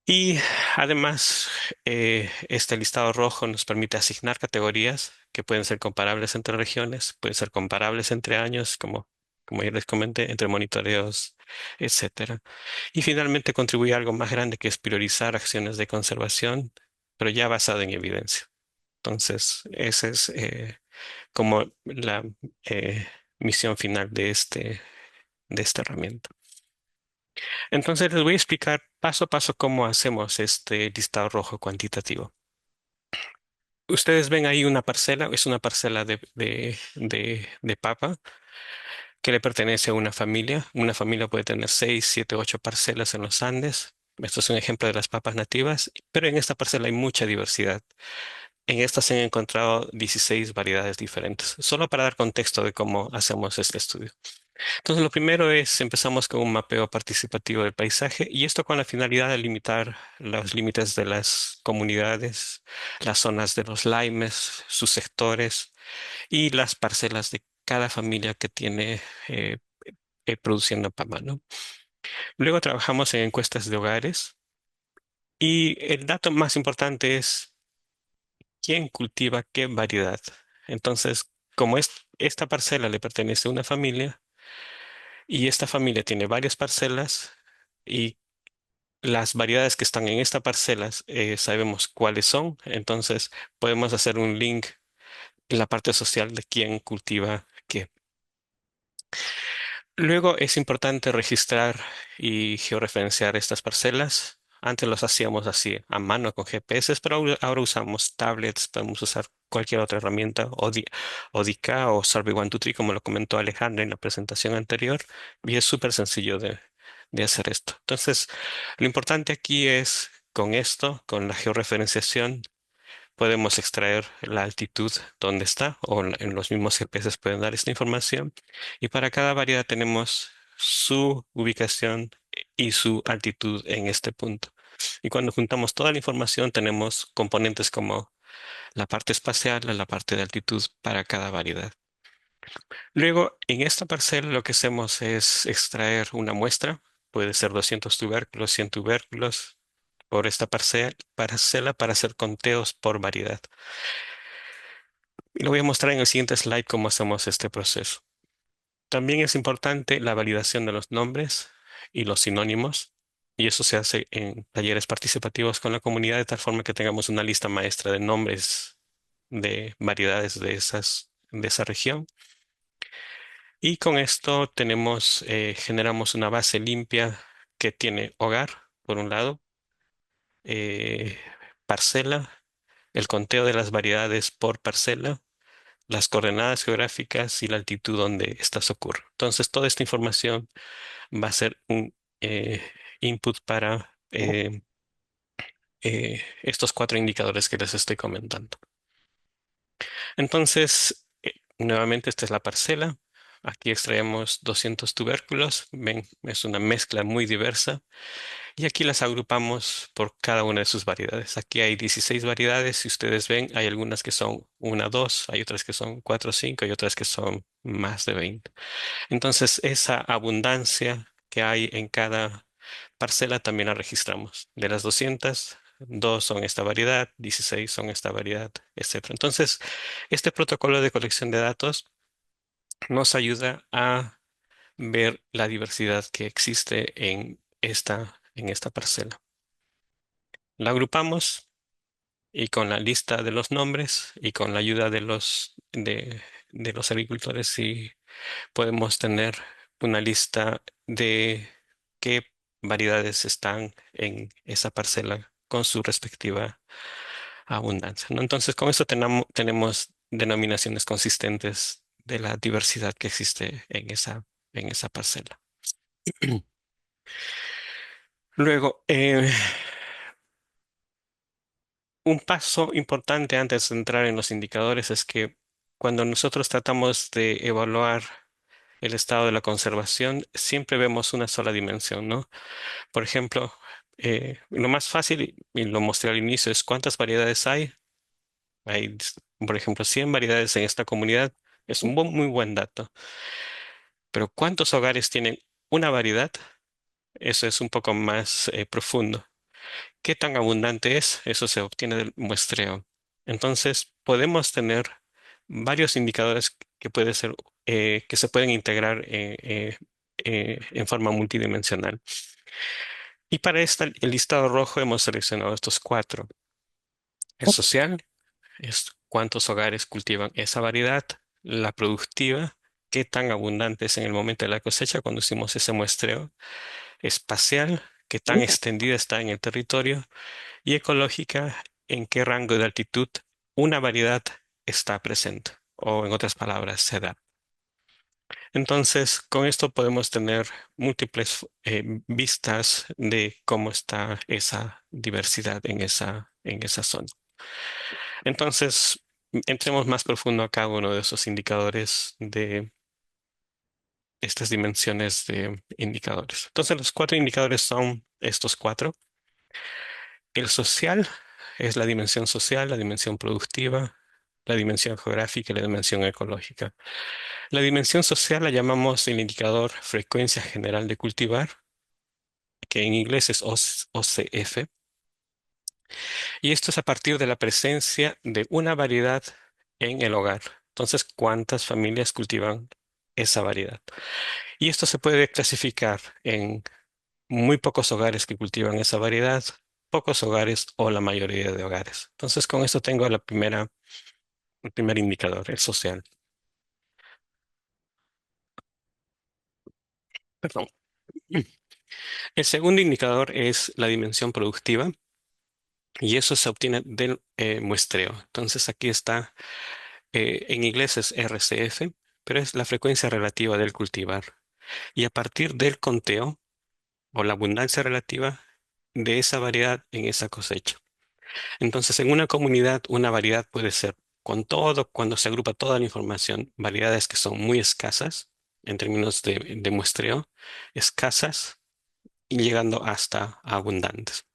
Y además, este listado rojo nos permite asignar categorías que pueden ser comparables entre regiones, pueden ser comparables entre años, como ya les comenté, entre monitoreos, etcétera. Y finalmente contribuye a algo más grande que es priorizar acciones de conservación, pero ya basado en evidencia. Entonces, esa es como la eh, misión final de esta herramienta. Entonces, les voy a explicar paso a paso cómo hacemos este listado rojo cuantitativo. Ustedes ven ahí una parcela, es una parcela de papa que le pertenece a una familia. Una familia puede tener 6, 7, 8 parcelas en los Andes. Esto es un ejemplo de las papas nativas, pero en esta parcela hay mucha diversidad. En esta se han encontrado 16 variedades diferentes, solo para dar contexto de cómo hacemos este estudio. Entonces, lo primero es, empezamos con un mapeo participativo del paisaje y esto con la finalidad de limitar los límites de las comunidades, las zonas de los laimes, sus sectores y las parcelas de cada familia que tiene eh, produciendo pama, ¿no? Luego trabajamos en encuestas de hogares y el dato más importante es quién cultiva qué variedad. Entonces, como esta parcela le pertenece a una familia y esta familia tiene varias parcelas y las variedades que están en esta parcela sabemos cuáles son, entonces podemos hacer un link en la parte social de quién cultiva qué. Luego es importante registrar y georreferenciar estas parcelas. Antes los hacíamos así a mano con GPS, pero ahora usamos tablets, podemos usar cualquier otra herramienta, ODK o Survey123, como lo comentó Alejandra en la presentación anterior, y es súper sencillo de hacer esto. Entonces, lo importante aquí es con esto, con la georreferenciación, podemos extraer la altitud donde está o en los mismos GPS pueden dar esta información. Y para cada variedad tenemos su ubicación y su altitud en este punto. Y cuando juntamos toda la información tenemos componentes como la parte espacial, la parte de altitud para cada variedad. Luego, en esta parcela lo que hacemos es extraer una muestra. Puede ser 200 tubérculos, 100 tubérculos por esta parcela para hacer conteos por variedad. Y lo voy a mostrar en el siguiente slide cómo hacemos este proceso. También es importante la validación de los nombres y los sinónimos, y eso se hace en talleres participativos con la comunidad de tal forma que tengamos una lista maestra de nombres de variedades de esa región. Y con esto generamos una base limpia que tiene hogar, por un lado, eh, parcela, el conteo de las variedades por parcela, las coordenadas geográficas y la altitud donde estas ocurren. Entonces, toda esta información va a ser un eh, input para estos cuatro indicadores que les estoy comentando. Entonces, nuevamente, esta es la parcela. Aquí extraemos 200 tubérculos. Ven, es una mezcla muy diversa. Y aquí las agrupamos por cada una de sus variedades. Aquí hay 16 variedades. Si ustedes ven, hay algunas que son 1, 2, hay otras que son 4, 5 y otras que son más de 20. Entonces, esa abundancia que hay en cada parcela también la registramos. De las 200, 2 son esta variedad, 16 son esta variedad, etcétera. Entonces, este protocolo de colección de datos nos ayuda a ver la diversidad que existe en esta parcela. La agrupamos y con la lista de los nombres y con la ayuda de los agricultores y podemos tener una lista de qué variedades están en esa parcela con su respectiva abundancia, ¿no? Entonces, con esto tenemos denominaciones consistentes de la diversidad que existe en esa parcela. Luego, un paso importante antes de entrar en los indicadores es que cuando nosotros tratamos de evaluar el estado de la conservación, siempre vemos una sola dimensión, ¿no? Por ejemplo, Lo más fácil, y lo mostré al inicio, es cuántas variedades hay. Hay, por ejemplo, 100 variedades en esta comunidad. Es un muy buen dato. Pero ¿cuántos hogares tienen una variedad? Eso es un poco más profundo. ¿Qué tan abundante es? Eso se obtiene del muestreo. Entonces, podemos tener varios indicadores que puede ser, que se pueden integrar en forma multidimensional. Y para el listado rojo hemos seleccionado estos cuatro. El social es cuántos hogares cultivan esa variedad. La productiva, qué tan abundante es en el momento de la cosecha cuando hicimos ese muestreo. Espacial, qué tan extendida está en el territorio. Y ecológica, en qué rango de altitud una variedad está presente. O en otras palabras, se da. Entonces, con esto podemos tener múltiples vistas de cómo está esa diversidad en esa zona. Entonces, entremos más profundo a cada uno de esos indicadores de estas dimensiones de indicadores. Entonces, los cuatro indicadores son estos cuatro. El social es la dimensión social, la dimensión productiva, la dimensión geográfica y la dimensión ecológica. La dimensión social la llamamos el indicador frecuencia general de cultivar, que en inglés es OCF, y esto es a partir de la presencia de una variedad en el hogar. Entonces, ¿cuántas familias cultivan esa variedad? Y esto se puede clasificar en muy pocos hogares que cultivan esa variedad, pocos hogares o la mayoría de hogares. Entonces, con esto tengo el primer indicador, el social. Perdón. El segundo indicador es la dimensión productiva y eso se obtiene del muestreo. Entonces, aquí está, en inglés es RCF, pero es la frecuencia relativa del cultivar. Y a partir del conteo o la abundancia relativa de esa variedad en esa cosecha. Entonces, en una comunidad, una variedad puede ser con todo, cuando se agrupa toda la información, variedades que son muy escasas en términos de muestreo, escasas y llegando hasta abundantes.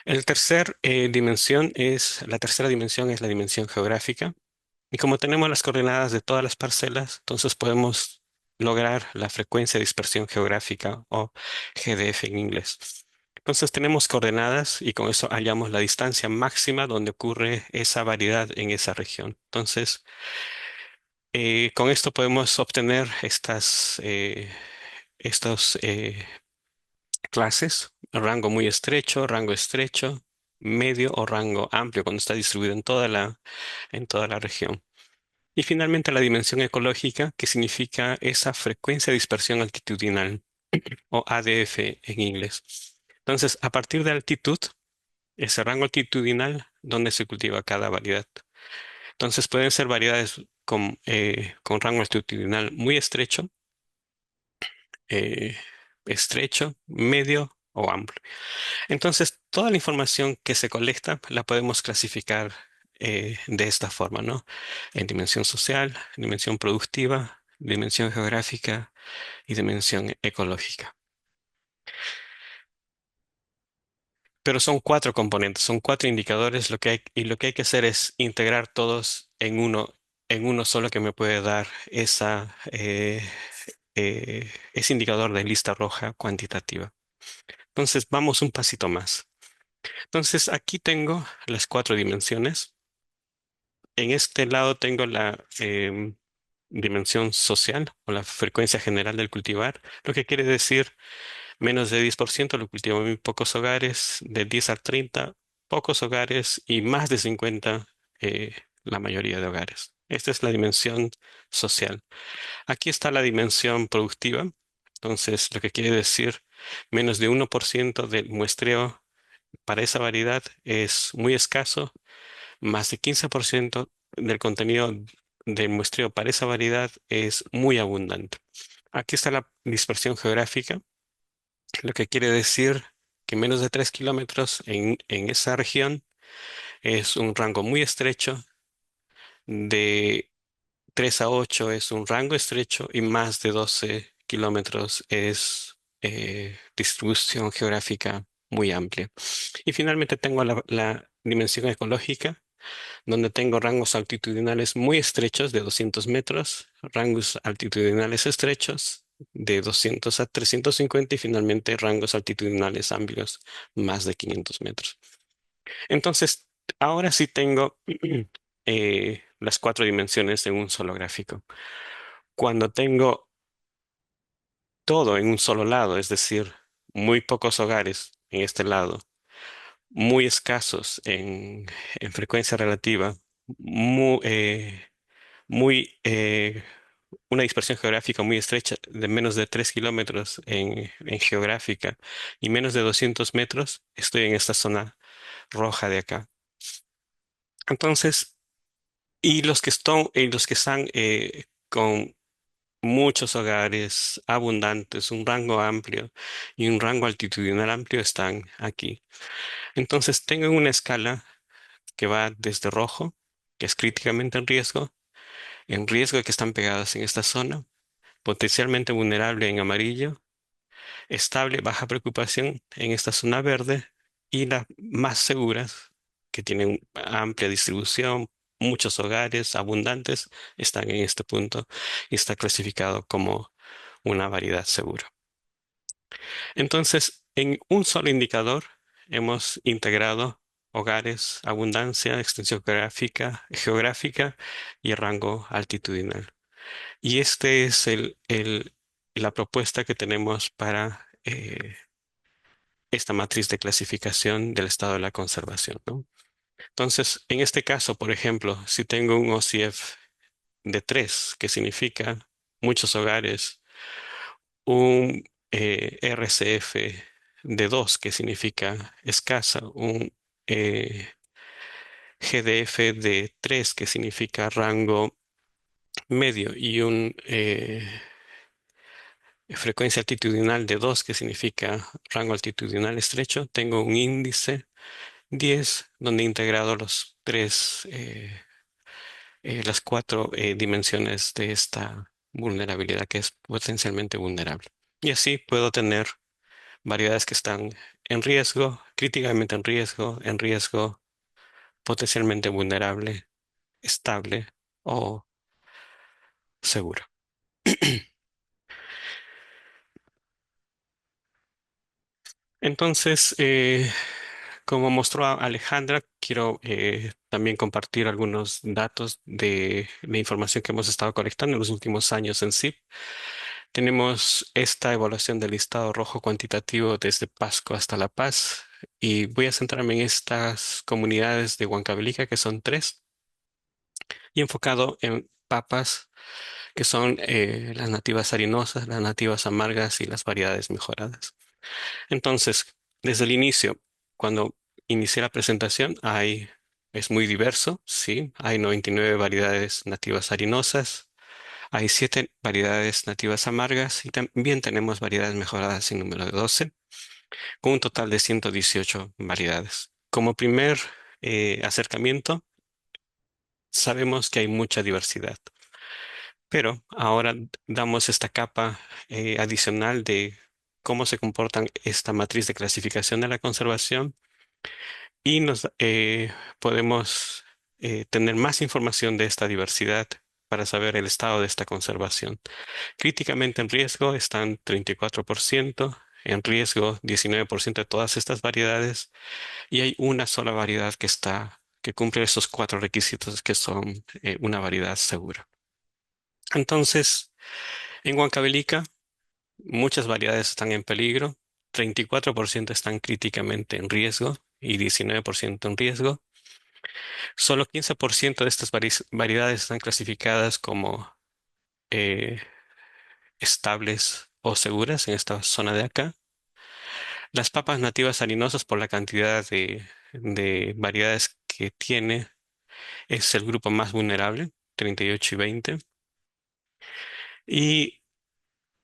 La tercera dimensión es la dimensión geográfica. Y como tenemos las coordenadas de todas las parcelas, entonces podemos lograr la frecuencia de dispersión geográfica o GDF en inglés. Entonces tenemos coordenadas y con eso hallamos la distancia máxima donde ocurre esa variedad en esa región. Entonces, con esto podemos obtener estos clases, rango muy estrecho, rango estrecho, medio o rango amplio cuando está distribuido en toda la región. Y finalmente la dimensión ecológica, que significa esa frecuencia de dispersión altitudinal, o ADF en inglés. Entonces, a partir de altitud, ese rango altitudinal donde se cultiva cada variedad. Entonces, pueden ser variedades con rango altitudinal muy estrecho, eh, medio o amplio. Entonces, toda la información que se colecta la podemos clasificar de esta forma, ¿no? En dimensión social, dimensión productiva, dimensión geográfica y dimensión ecológica. Pero son cuatro componentes, son cuatro indicadores, y lo que hay que hacer es integrar todos en uno solo que me puede dar ese indicador de lista roja cuantitativa. Entonces, vamos un pasito más. Entonces, aquí tengo las cuatro dimensiones. En este lado tengo la dimensión social o la frecuencia general del cultivar, lo que quiere decir menos de 10% lo cultivan muy pocos hogares, de 10 a 30 pocos hogares y más de 50 la mayoría de hogares. Esta es la dimensión social. Aquí está la dimensión productiva. Entonces, lo que quiere decir menos de 1% del muestreo para esa variedad es muy escaso, más de 15% del contenido del muestreo para esa variedad es muy abundante. Aquí está la dispersión geográfica, lo que quiere decir que menos de 3 kilómetros en esa región es un rango muy estrecho, de 3 a 8 es un rango estrecho y más de 12 kilómetros es distribución geográfica muy amplia. Y finalmente tengo la dimensión ecológica, donde tengo rangos altitudinales muy estrechos de 200 metros, rangos altitudinales estrechos de 200 a 350 y finalmente rangos altitudinales amplios más de 500 metros. Entonces, ahora sí tengo las cuatro dimensiones en un solo gráfico. Cuando tengo todo en un solo lado, es decir, muy pocos hogares en este lado, muy escasos en frecuencia relativa, muy, muy una dispersión geográfica muy estrecha de menos de 3 kilómetros en geográfica y menos de 200 metros, estoy en esta zona roja de acá. Entonces, y los que están con muchos hogares abundantes, un rango amplio y un rango altitudinal amplio están aquí. Entonces, tengo una escala que va desde rojo, que es críticamente en riesgo de que están pegadas en esta zona, potencialmente vulnerable en amarillo, estable, baja preocupación en esta zona verde y las más seguras, que tienen amplia distribución, muchos hogares abundantes, están en este punto y está clasificado como una variedad segura. Entonces, en un solo indicador hemos integrado hogares, abundancia, extensión geográfica y rango altitudinal. Y este es la propuesta que tenemos para esta matriz de clasificación del estado de la conservación, ¿no? Entonces, en este caso, por ejemplo, si tengo un OCF de 3, que significa muchos hogares, un RCF de 2, que significa escasa, un GDF de 3, que significa rango medio, y un frecuencia altitudinal de 2, que significa rango altitudinal estrecho, tengo un índice 10, donde he integrado las cuatro dimensiones de esta vulnerabilidad que es potencialmente vulnerable. Y así puedo tener variedades que están en riesgo, críticamente en riesgo, potencialmente vulnerable, estable o seguro. Entonces, como mostró Alejandra, quiero también compartir algunos datos de la información que hemos estado colectando en los últimos años en CIP. Tenemos esta evaluación del listado rojo cuantitativo desde Pasco hasta La Paz y voy a centrarme en estas comunidades de Huancavelica, que son tres, y enfocado en papas, que son las nativas harinosas, las nativas amargas y las variedades mejoradas. Entonces, desde el inicio, cuando inicié la presentación, es muy diverso, sí, hay 99 variedades nativas harinosas, hay 7 variedades nativas amargas y también tenemos variedades mejoradas en número de 12, con un total de 118 variedades. Como primer acercamiento, sabemos que hay mucha diversidad, pero ahora damos esta capa adicional de cómo se comportan esta matriz de clasificación de la conservación y nos podemos tener más información de esta diversidad para saber el estado de esta conservación. Críticamente en riesgo están 34%, en riesgo 19% de todas estas variedades y hay una sola variedad que cumple esos cuatro requisitos que son una variedad segura. Entonces, en Huancavelica, muchas variedades están en peligro, 34% están críticamente en riesgo y 19% en riesgo. Solo 15% de estas variedades están clasificadas como eh, estables o seguras en esta zona de acá. Las papas nativas harinosas, por la cantidad de variedades que tiene, es el grupo más vulnerable, 38 y 20. Y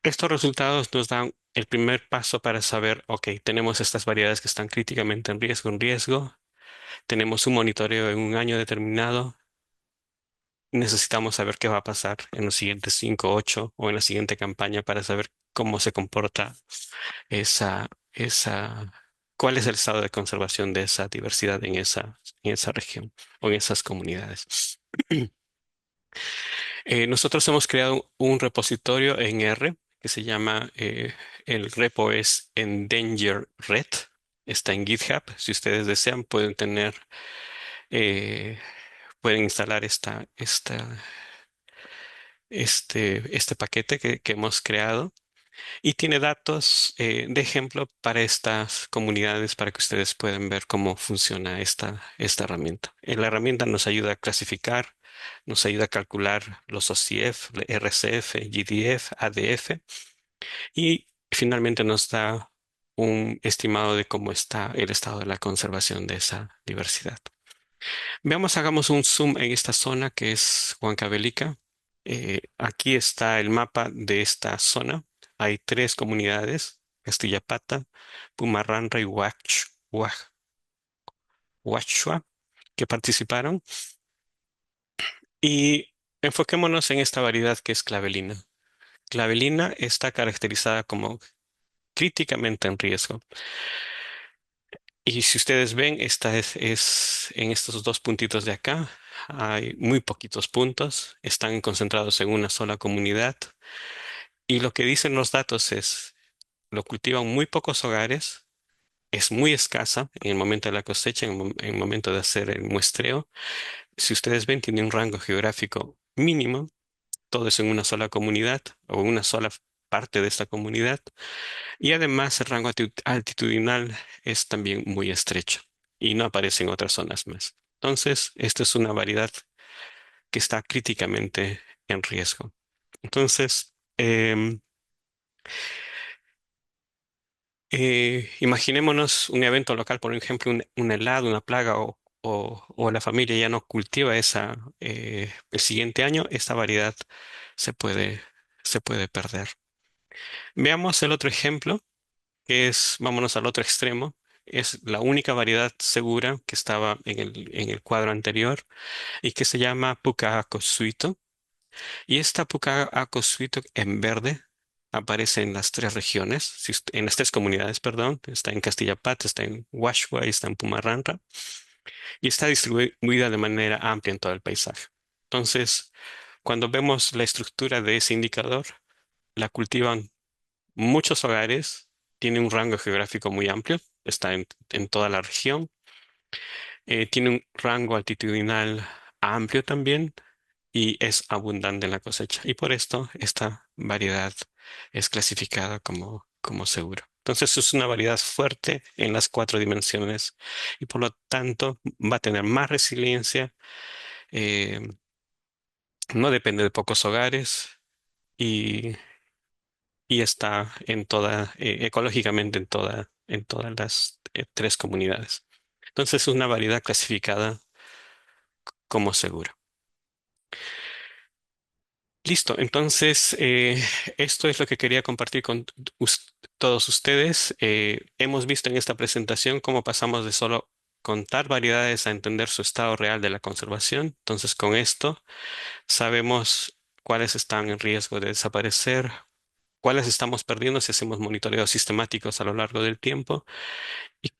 estos resultados nos dan el primer paso para saber, ok, tenemos estas variedades que están críticamente en riesgo, tenemos un monitoreo en un año determinado, necesitamos saber qué va a pasar en los siguientes 5, 8 o en la siguiente campaña para saber cómo se comporta esa cuál es el estado de conservación de esa diversidad en esa región o en esas comunidades. Nosotros hemos creado un repositorio en R que se llama, el repo es Endanger Red, está en GitHub. Si ustedes desean, eh, pueden instalar este paquete que hemos creado. Y tiene datos de ejemplo para estas comunidades para que ustedes puedan ver cómo funciona esta herramienta. La herramienta nos ayuda a clasificar, nos ayuda a calcular los OCF, RCF, GDF, ADF y finalmente nos da un estimado de cómo está el estado de la conservación de esa diversidad. Veamos, hagamos un zoom en esta zona que es Huancavelica. Aquí está el mapa de esta zona. Hay tres comunidades, Castillapata, Pumarranra y Huachua, que participaron. Y enfoquémonos en esta variedad que es clavelina. Clavelina está caracterizada como críticamente en riesgo. Y si ustedes ven, esta es en estos dos puntitos de acá. Hay muy poquitos puntos, están concentrados en una sola comunidad. Y lo que dicen los datos es, lo cultivan muy pocos hogares, es muy escasa en el momento de la cosecha, en el momento de hacer el muestreo. Si ustedes ven, tiene un rango geográfico mínimo, todo es en una sola comunidad o una sola parte de esta comunidad. Y además el rango altitudinal es también muy estrecho y no aparece en otras zonas más. Entonces, esta es una variedad que está críticamente en riesgo. Entonces, imaginémonos un evento local, por ejemplo, un helado, una plaga o la familia ya no cultiva el siguiente año, esta variedad se puede, se puede perder. Veamos el otro ejemplo, que es, vámonos al otro extremo, es la única variedad segura que estaba en el cuadro anterior y que se llama Pucaa acosuito. Y esta Pucaa acosuito en verde aparece en las tres regiones, en las tres comunidades, perdón. Está en Castilla-Pata, está en Huashua y está en Pumarranra. Y está distribuida de manera amplia en todo el paisaje. Entonces, cuando vemos la estructura de ese indicador, la cultivan muchos hogares, tiene un rango geográfico muy amplio, está en toda la región, tiene un rango altitudinal amplio también y es abundante en la cosecha. Y por esto esta variedad es clasificada como segura. Entonces es una variedad fuerte en las cuatro dimensiones y por lo tanto va a tener más resiliencia, eh, no depende de pocos hogares y, y está ecológicamente en todas las tres comunidades. Entonces es una variedad clasificada como segura. Listo, entonces esto es lo que quería compartir con todos ustedes. Hemos visto en esta presentación cómo pasamos de solo contar variedades a entender su estado real de la conservación. Entonces, con esto sabemos cuáles están en riesgo de desaparecer, cuáles estamos perdiendo si hacemos monitoreos sistemáticos a lo largo del tiempo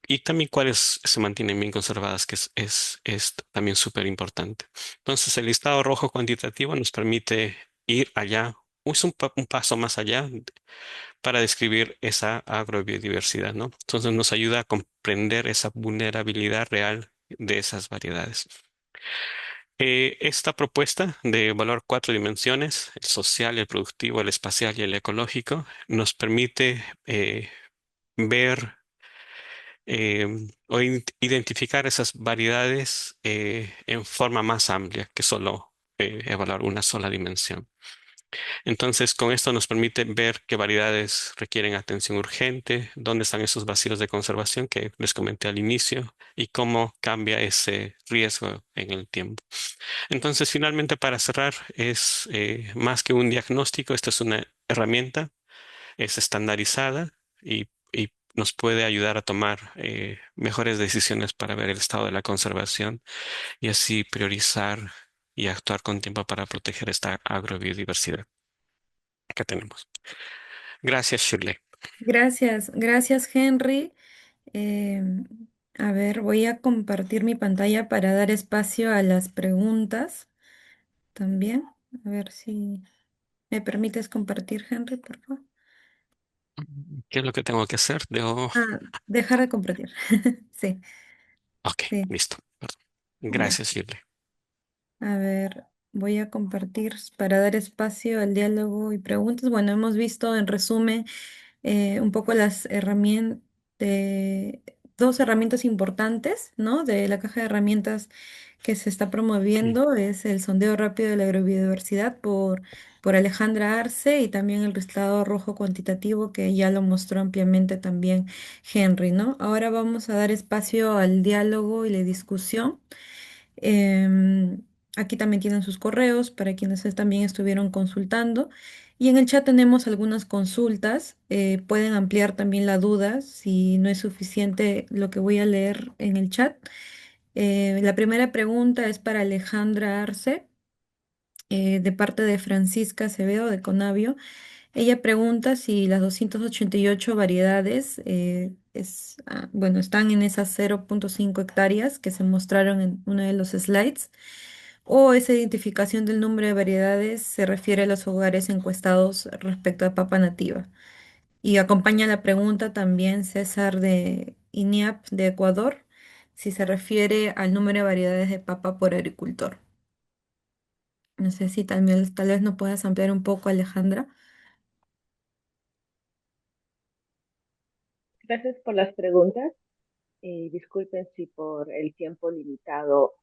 y también cuáles se mantienen bien conservadas, que es también súper importante. Entonces, el listado rojo cuantitativo nos permite ir allá, es un paso más allá para describir esa agrobiodiversidad, ¿no? Entonces, nos ayuda a comprender esa vulnerabilidad real de esas variedades. Esta propuesta de evaluar cuatro dimensiones, el social, el productivo, el espacial y el ecológico, nos permite ver o identificar esas variedades en forma más amplia que solo evaluar una sola dimensión. Entonces, con esto nos permite ver qué variedades requieren atención urgente, dónde están esos vacíos de conservación que les comenté al inicio y cómo cambia ese riesgo en el tiempo. Entonces, finalmente, para cerrar, es más que un diagnóstico, esta es una herramienta, es estandarizada y nos puede ayudar a tomar mejores decisiones para ver el estado de la conservación y así priorizar y actuar con tiempo para proteger esta agrobiodiversidad que tenemos. Gracias, Shirley. Gracias, gracias Henry. Em, a ver, voy a compartir mi pantalla para dar espacio a las preguntas también. A ver si me permites compartir, Henry, por favor. ¿Qué es lo que tengo que hacer? Debo... Ah, dejar de compartir. Sí, Ok, sí, listo. Perdón. ya. Gracias, Shirley. A ver, voy a compartir para dar espacio al diálogo y preguntas. Bueno, hemos visto en resumen un poco las herramientas, dos herramientas importantes, ¿no? De la caja de herramientas que se está Mm. promoviendo, es el sondeo rápido de la agrobiodiversidad por Alejandra Arce y también el listado rojo cuantitativo que ya lo mostró ampliamente también Henry, ¿no? Ahora vamos a dar espacio al diálogo y la discusión. Em, Aquí también tienen sus correos para quienes también estuvieron consultando. Y en el chat tenemos algunas consultas. Pueden ampliar también la duda si no es suficiente lo que voy a leer en el chat. La primera pregunta es para Alejandra Arce, de parte de Francisca Acevedo de Conavio. Ella pregunta si las 288 variedades bueno, están en esas 0,5 hectáreas que se mostraron en uno de los slides, o esa identificación del número de variedades se refiere a los hogares encuestados respecto a papa nativa. Y acompaña la pregunta también César de INIAP de Ecuador, si se refiere al número de variedades de papa por agricultor. No sé si tal vez no puedas ampliar un poco, Alejandra. Gracias por las preguntas. Disculpen si por el tiempo limitado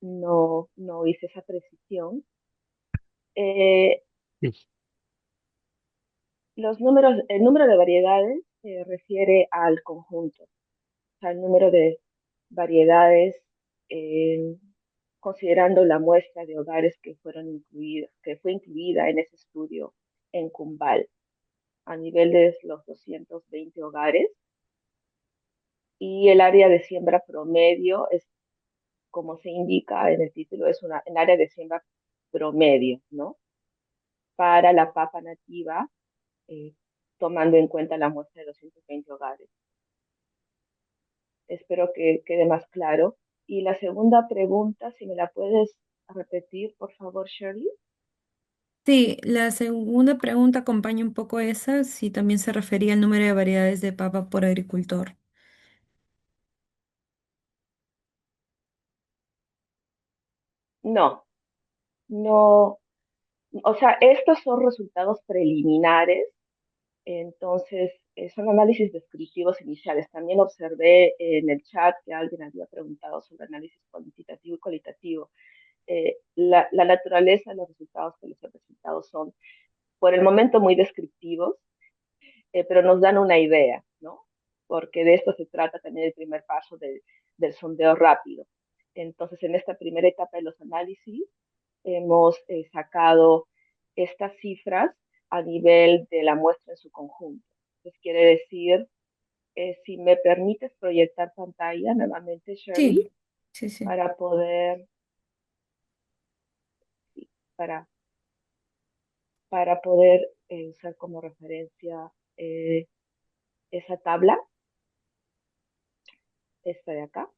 no hice esa precisión. Eh, Mm. el número de variedades se refiere al conjunto, o sea, el número de variedades eh, considerando la muestra de hogares que fueron incluidos, que fue incluida en ese estudio en Cumbal, a nivel de los 220 hogares. Y el área de siembra promedio es, como se indica en el título, es un área de siembra promedio, ¿no? Para la papa nativa, eh, tomando en cuenta la muestra de 220 hogares. Espero que quede más claro. Y la segunda pregunta, si me la puedes repetir, por favor, Shirley. Sí, la segunda pregunta acompaña un poco esa, si también se refería al número de variedades de papa por agricultor. No, no, o sea, estos son resultados preliminares, entonces son análisis descriptivos iniciales. También observé en el chat que alguien había preguntado sobre análisis cuantitativo y cualitativo. La naturaleza de los resultados que les he presentado son, por el momento, muy descriptivos, pero nos dan una idea, ¿no? Porque de esto se trata también el primer paso del sondeo rápido. Entonces, en esta primera etapa de los análisis, hemos sacado estas cifras a nivel de la muestra en su conjunto. Entonces, quiere decir, si me permites proyectar pantalla nuevamente, Shirley, Sí, sí, sí. para poder, sí, para, para poder usar como referencia eh, esa tabla, esta de acá,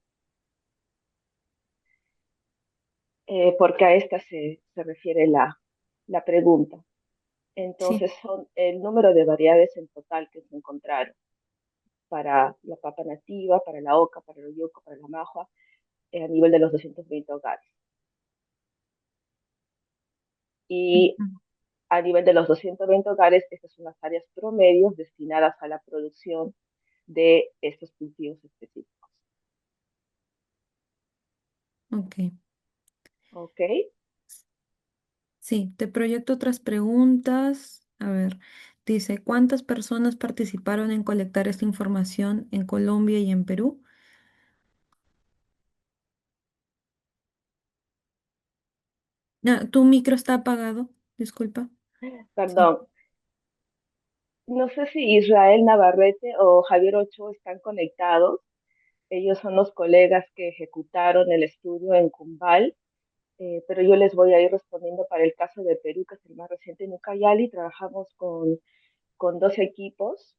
porque a esta se refiere la pregunta. Sí. Entonces, son el número de variedades en total que se encontraron para la papa nativa, para la oca, para el yuca, para la majua, a nivel de los 220 hogares. Y Ujú. a nivel de los 220 hogares, estas son las áreas promedios destinadas a la producción de estos cultivos específicos. Ok. ¿Ok? Sí, te proyecto otras preguntas. A ver, dice, ¿cuántas personas participaron en colectar esta información en Colombia y en Perú? Tu micro está apagado, disculpa. Sí. Perdón. No sé si Israel Navarrete o Javier Ochoa están conectados. Ellos son los colegas que ejecutaron el estudio en Cumbal, pero yo les voy a ir respondiendo para el caso de Perú, que es el más reciente en Ucayali. Trabajamos con dos equipos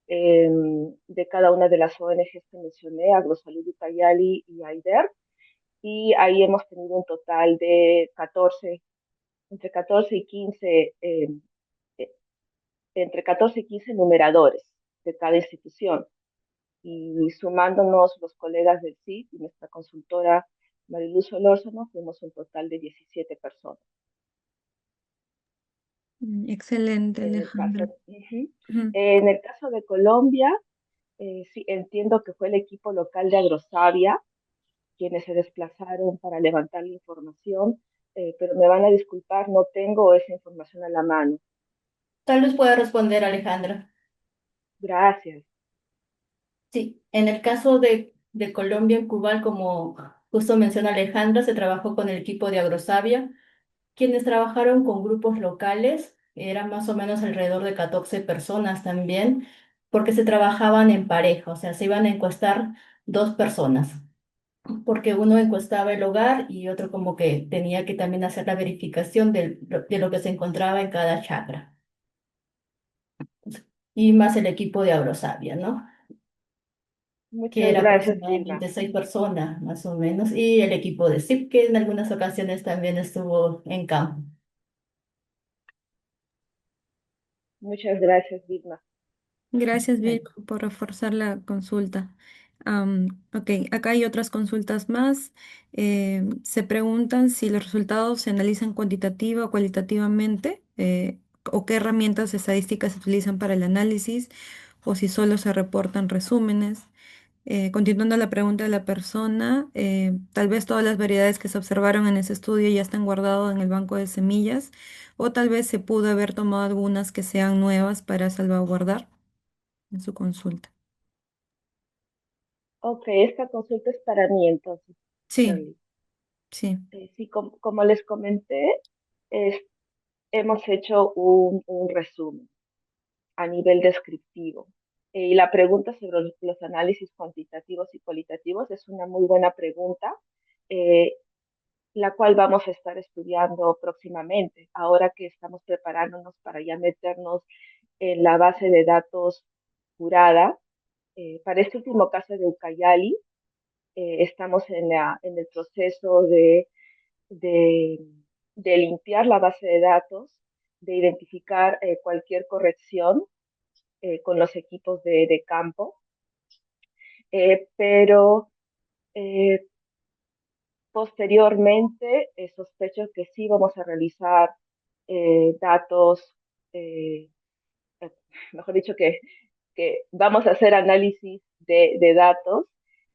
de cada una de las ONGs que mencioné, Agrosalud Ucayali y AIDER, y ahí hemos tenido un total de 14, entre 14 y 15, eh, entre 14 y 15 numeradores de cada institución. Y sumándonos los colegas del CID y nuestra consultora Mariluz Solórzano, fuimos un total de 17 personas. Excelente, En el caso, Alejandra. Ujú. en el caso de Colombia, sí, entiendo que fue el equipo local de Agrosavia quienes se desplazaron para levantar la información, pero me van a disculpar, no tengo esa información a la mano. Tal vez pueda responder Alejandra. Gracias. Sí, en el caso de Colombia en Cubal, como justo menciona Alejandra, se trabajó con el equipo de Agrosavia, quienes trabajaron con grupos locales, eran más o menos alrededor de 14 personas también, porque se trabajaban en pareja, o sea, se iban a encuestar dos personas, porque uno encuestaba el hogar y otro como que tenía que también hacer la verificación de lo que se encontraba en cada chacra, y más el equipo de Agrosavia, ¿no? Que Muchas era gracias, Vilma. aproximadamente 6 personas, más o menos, y el equipo de SIP, que en algunas ocasiones también estuvo en campo. Muchas gracias, Vilma. Gracias, Eh, Vic, por reforzar la consulta. Ok, acá hay otras consultas más. Se preguntan si los resultados se analizan cuantitativa o cualitativamente, o qué herramientas estadísticas se utilizan para el análisis, o si solo se reportan resúmenes. Continuando la pregunta de la persona, tal vez todas las variedades que se observaron en ese estudio ya están guardadas en el banco de semillas, o tal vez se pudo haber tomado algunas que sean nuevas para salvaguardar en su consulta. Ok, esta consulta es para mí entonces, Sí, Shirley. sí. Sí, como les comenté, es- hemos hecho un resumen a nivel descriptivo. Y la pregunta sobre los análisis cuantitativos y cualitativos es una muy buena pregunta. Eh, la cual vamos a estar estudiando próximamente, ahora que estamos preparándonos para ya meternos en la base de datos jurada. Para este último caso de Ucayali, estamos en el proceso de, de limpiar la base de datos, de identificar cualquier corrección con los equipos de campo, pero eh, posteriormente sospecho que sí vamos a realizar datos, eh, eh, mejor dicho, que vamos a hacer análisis de datos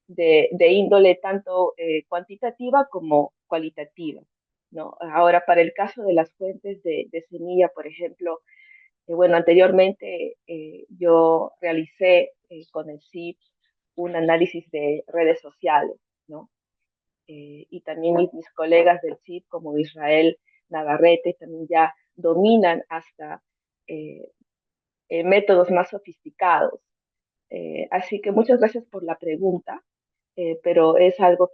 de índole tanto cuantitativa como cualitativa, ¿no? Ahora, para el caso de las fuentes de semilla, por ejemplo, bueno, anteriormente yo realicé con el CIP un análisis de redes sociales, ¿no? Y también mis colegas del CIP, como Israel Navarrete, también ya dominan hasta eh, métodos más sofisticados. Así que muchas gracias por la pregunta, pero es algo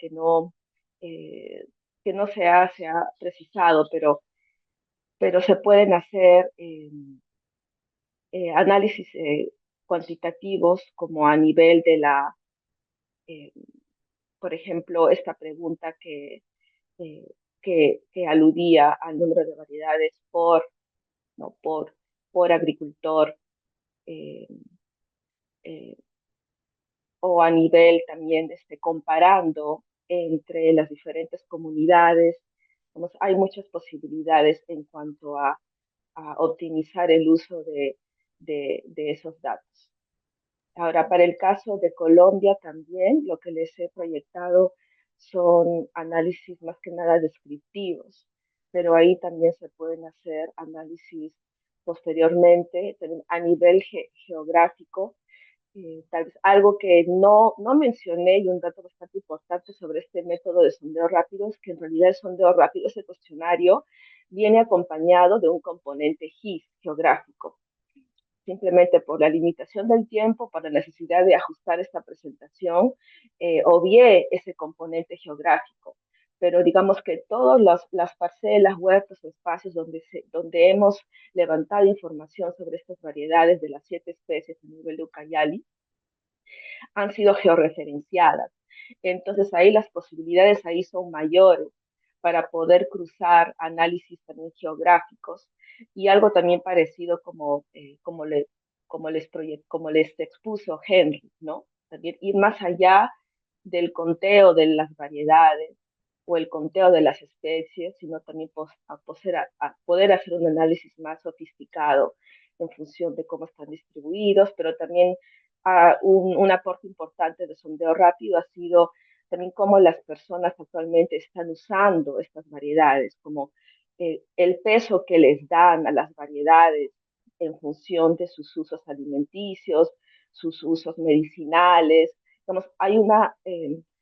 eh, que no se ha precisado, pero se pueden hacer análisis cuantitativos como a nivel de eh, por ejemplo, esta pregunta eh, que aludía al número de variedades ¿no? por agricultor eh, eh, o a nivel también comparando entre las diferentes comunidades. Vamos, hay muchas posibilidades en cuanto a optimizar el uso de esos datos. Ahora, para el caso de Colombia también, lo que les he proyectado son análisis más que nada descriptivos, pero ahí también se pueden hacer análisis posteriormente a nivel geográfico. Tal vez algo que no mencioné y un dato bastante importante sobre este método de sondeo rápido es que en realidad el sondeo rápido, ese cuestionario, viene acompañado de un componente GIS geográfico simplemente por la limitación del tiempo, por la necesidad de ajustar esta presentación, obvié ese componente geográfico. pero digamos que todas las parcelas, huertos, espacios donde hemos levantado información sobre estas variedades de las 7 especies a nivel de Ucayali han sido georreferenciadas. Entonces ahí las posibilidades ahí son mayores para poder cruzar análisis también geográficos y algo también parecido como les expuso Henry, ¿no? También ir más allá del conteo de las variedades o el conteo de las especies, sino también a poder hacer un análisis más sofisticado en función de cómo están distribuidos, pero también un aporte importante de sondeo rápido ha sido también cómo las personas actualmente están usando estas variedades, como el peso que les dan a las variedades en función de sus usos alimenticios, sus usos medicinales. Digamos, hay una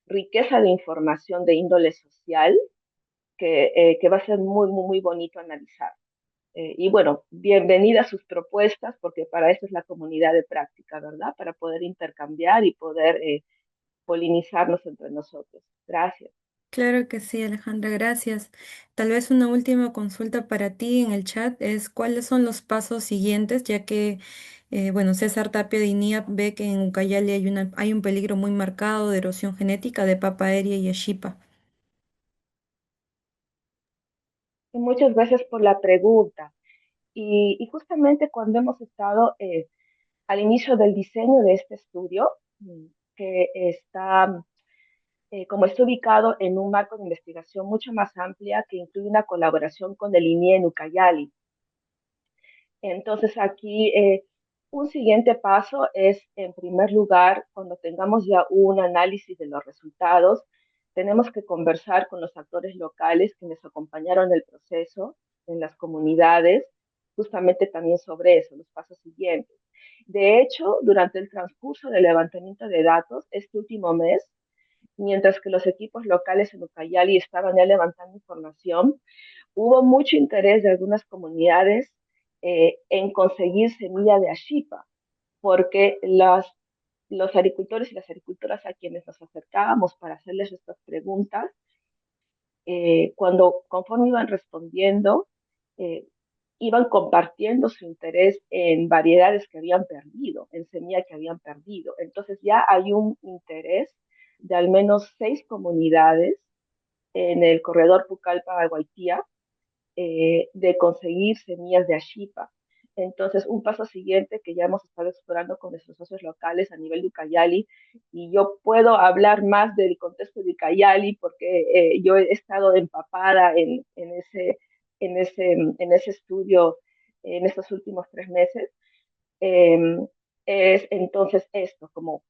riqueza de información de índole social que va a ser muy, muy, muy bonito analizar. Y bueno, bienvenidas sus propuestas, porque para eso es la comunidad de práctica, ¿verdad? Para poder intercambiar y poder polinizarnos entre nosotros. Gracias. Claro que sí, Alejandra, gracias. Tal vez una última consulta para ti en el chat es cuáles son los pasos siguientes, ya que, bueno, César Tapia de INIAP ve que en Ucayali hay un peligro muy marcado de erosión genética de papa aérea y ashipa. Y muchas gracias por la pregunta. Y justamente cuando hemos estado al inicio del diseño de este estudio, que está, como está ubicado en un marco de investigación mucho más amplia que incluye una colaboración con el INIE en Ucayali. Entonces aquí un siguiente paso es, en primer lugar, cuando tengamos ya un análisis de los resultados, tenemos que conversar con los actores locales que nos acompañaron en el proceso, en las comunidades, justamente también sobre eso, los pasos siguientes. De hecho, durante el transcurso del levantamiento de datos, este último mes, mientras que los equipos locales en Ucayali estaban ya levantando información, hubo mucho interés de algunas comunidades en conseguir semilla de ashipa, porque los agricultores y las agricultoras a quienes nos acercábamos para hacerles estas preguntas, conforme iban respondiendo, eh, iban compartiendo su interés en variedades que habían perdido, en semilla que habían perdido. Entonces ya hay un interés de al menos 6 comunidades en el corredor Pucallpa-Guaitía de conseguir semillas de ashipa. Entonces, un paso siguiente que ya hemos estado explorando con nuestros socios locales a nivel de Ucayali, y yo puedo hablar más del contexto de Ucayali porque yo he estado empapada en ese estudio en estos últimos 3 meses, eh, es entonces esto, como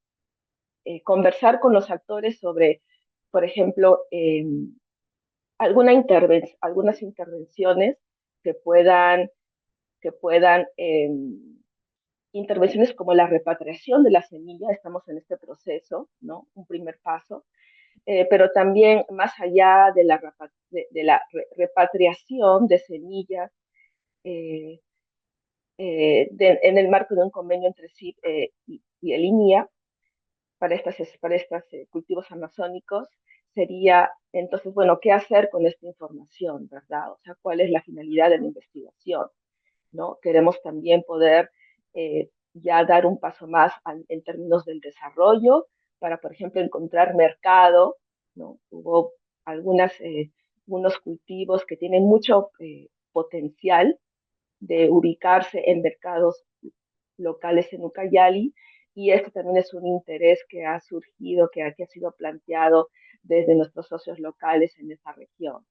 conversar con los actores sobre, por ejemplo, algunas intervenciones que puedan intervenciones como la repatriación de la semilla, estamos en este proceso, ¿no? Un primer paso, pero también más allá de la repatriación de semillas eh, en el marco de un convenio entre CIP y el INIA para estos cultivos amazónicos, sería entonces, bueno, ¿qué hacer con esta información, verdad? O sea, ¿cuál es la finalidad de la investigación? ¿No? Queremos también poder ya dar un paso más en términos del desarrollo para, por ejemplo, encontrar mercado, ¿no? Hubo unos cultivos que tienen mucho potencial de ubicarse en mercados locales en Ucayali, y esto también es un interés que ha surgido, que aquí ha sido planteado desde nuestros socios locales en esa región.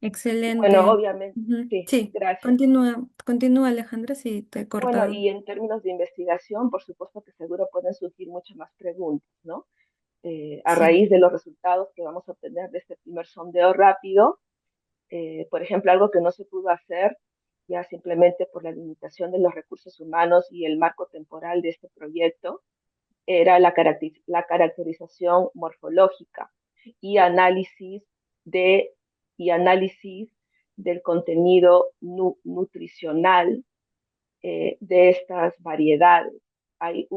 Y bueno, Excelente. obviamente, Ujú. sí, Sí, gracias. continúa Alejandra, si te he Bueno, cortado. y en términos de investigación, por supuesto que seguro pueden surgir muchas más preguntas, ¿no? A Sí. raíz de los resultados que vamos a obtener de este primer sondeo rápido, por ejemplo, algo que no se pudo hacer ya simplemente por la limitación de los recursos humanos y el marco temporal de este proyecto, era la caracterización morfológica y de, y análisis del contenido nutricional de estas variedades. Hay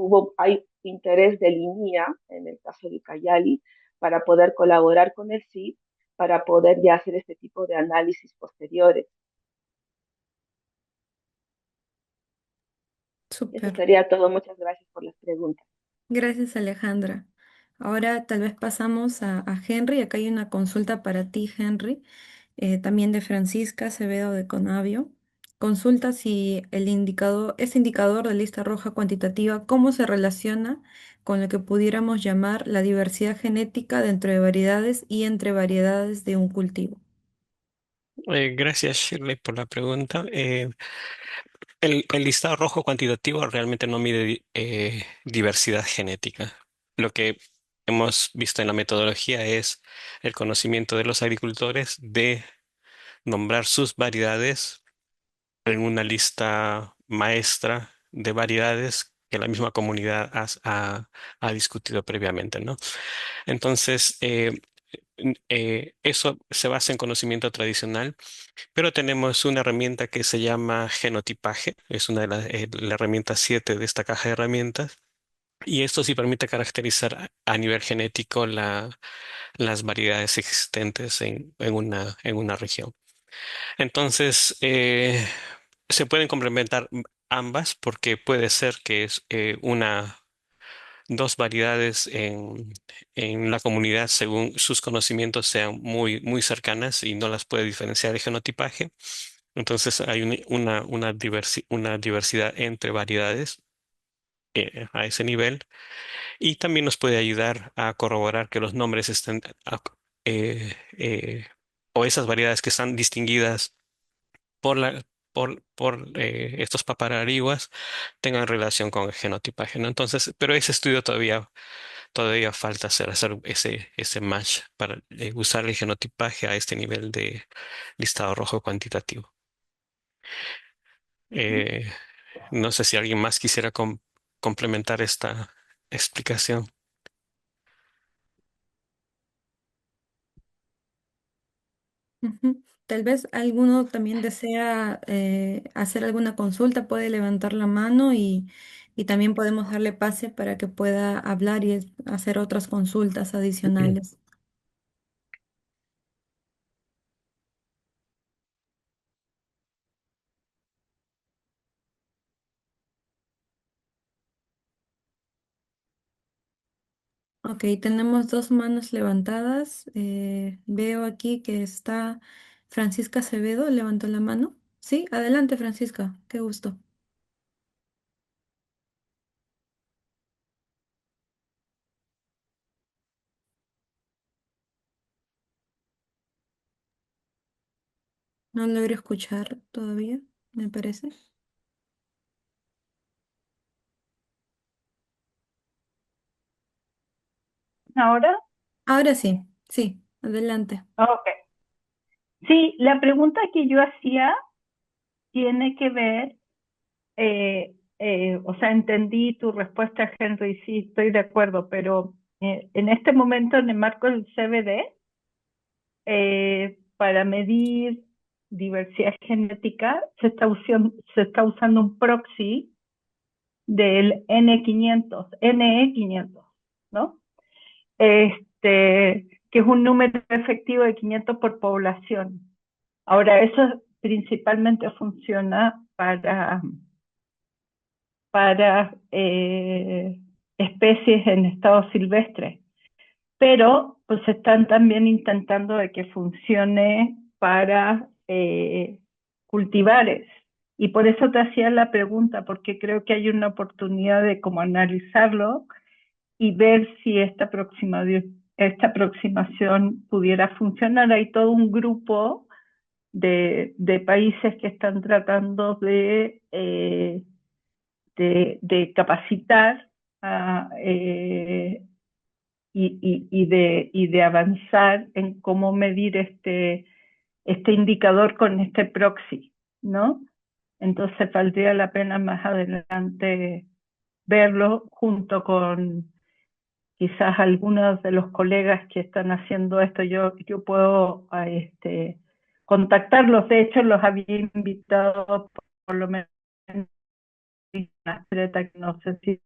interés de línea, en el caso de Ucayali, para poder colaborar con el CID, para poder ya hacer este tipo de análisis posteriores. Eso Súper. sería todo. Muchas gracias por las preguntas. Gracias, Alejandra. Ahora tal vez pasamos a Henry. Acá hay una consulta para ti, Henry, también de Francisca Acevedo de Conavio. Consulta si ese indicador de lista roja cuantitativa, cómo se relaciona con lo que pudiéramos llamar la diversidad genética dentro de variedades y entre variedades de un cultivo. Gracias, Shirley, por la pregunta. El listado rojo cuantitativo realmente no mide diversidad genética. Lo que hemos visto en la metodología es el conocimiento de los agricultores de nombrar sus variedades en una lista maestra de variedades que la misma comunidad ha discutido previamente, ¿no? Entonces, eso se basa en conocimiento tradicional, pero tenemos una herramienta que se llama genotipaje, es una de la herramienta 7 de esta caja de herramientas, y esto sí permite caracterizar a nivel genético las variedades existentes en una región. Entonces, se pueden complementar ambas porque puede ser que dos variedades en la comunidad según sus conocimientos sean muy cercanas y no las puede diferenciar el genotipaje. Entonces hay una diversidad entre variedades a ese nivel y también nos puede ayudar a corroborar que los nombres estén eh, eh, o esas variedades que están distinguidas por estos paparariguas tengan relación con el genotipaje, ¿no? Entonces, pero ese estudio todavía falta hacer ese match para usar el genotipaje a este nivel de listado rojo cuantitativo. Ujú. Eh, no sé si alguien más quisiera complementar esta explicación. Ujú. Tal vez alguno también desea hacer alguna consulta, puede levantar la mano y también podemos darle pase para que pueda hablar y hacer otras consultas adicionales. Ok, tenemos dos manos levantadas. Veo aquí que está Francisca Acevedo, levantó la mano. Sí, adelante, Francisca, qué gusto. No logro escuchar todavía, me parece. Ahora, Ahora sí, sí, adelante. ok. Sí, la pregunta que yo hacía tiene que ver, o sea, entendí tu respuesta, Henry, sí, estoy de acuerdo, pero en este momento, en el marco del CBD, para medir diversidad genética, se está usando un proxy del NE500, ¿no? Que es un número efectivo de 500 por población. Ahora, eso principalmente funciona para especies en estado silvestre, pero pues están también intentando de que funcione para cultivares. Y por eso te hacía la pregunta, porque creo que hay una oportunidad de como analizarlo y ver si esta aproximación pudiera funcionar. Hay todo un grupo de países que están tratando de capacitar y de avanzar en cómo medir este indicador con este proxy, ¿no? Entonces valdría la pena más adelante verlo junto con quizás algunos de los colegas que están haciendo esto. Yo puedo contactarlos, de hecho los había invitado por lo menos una secreta que no sé si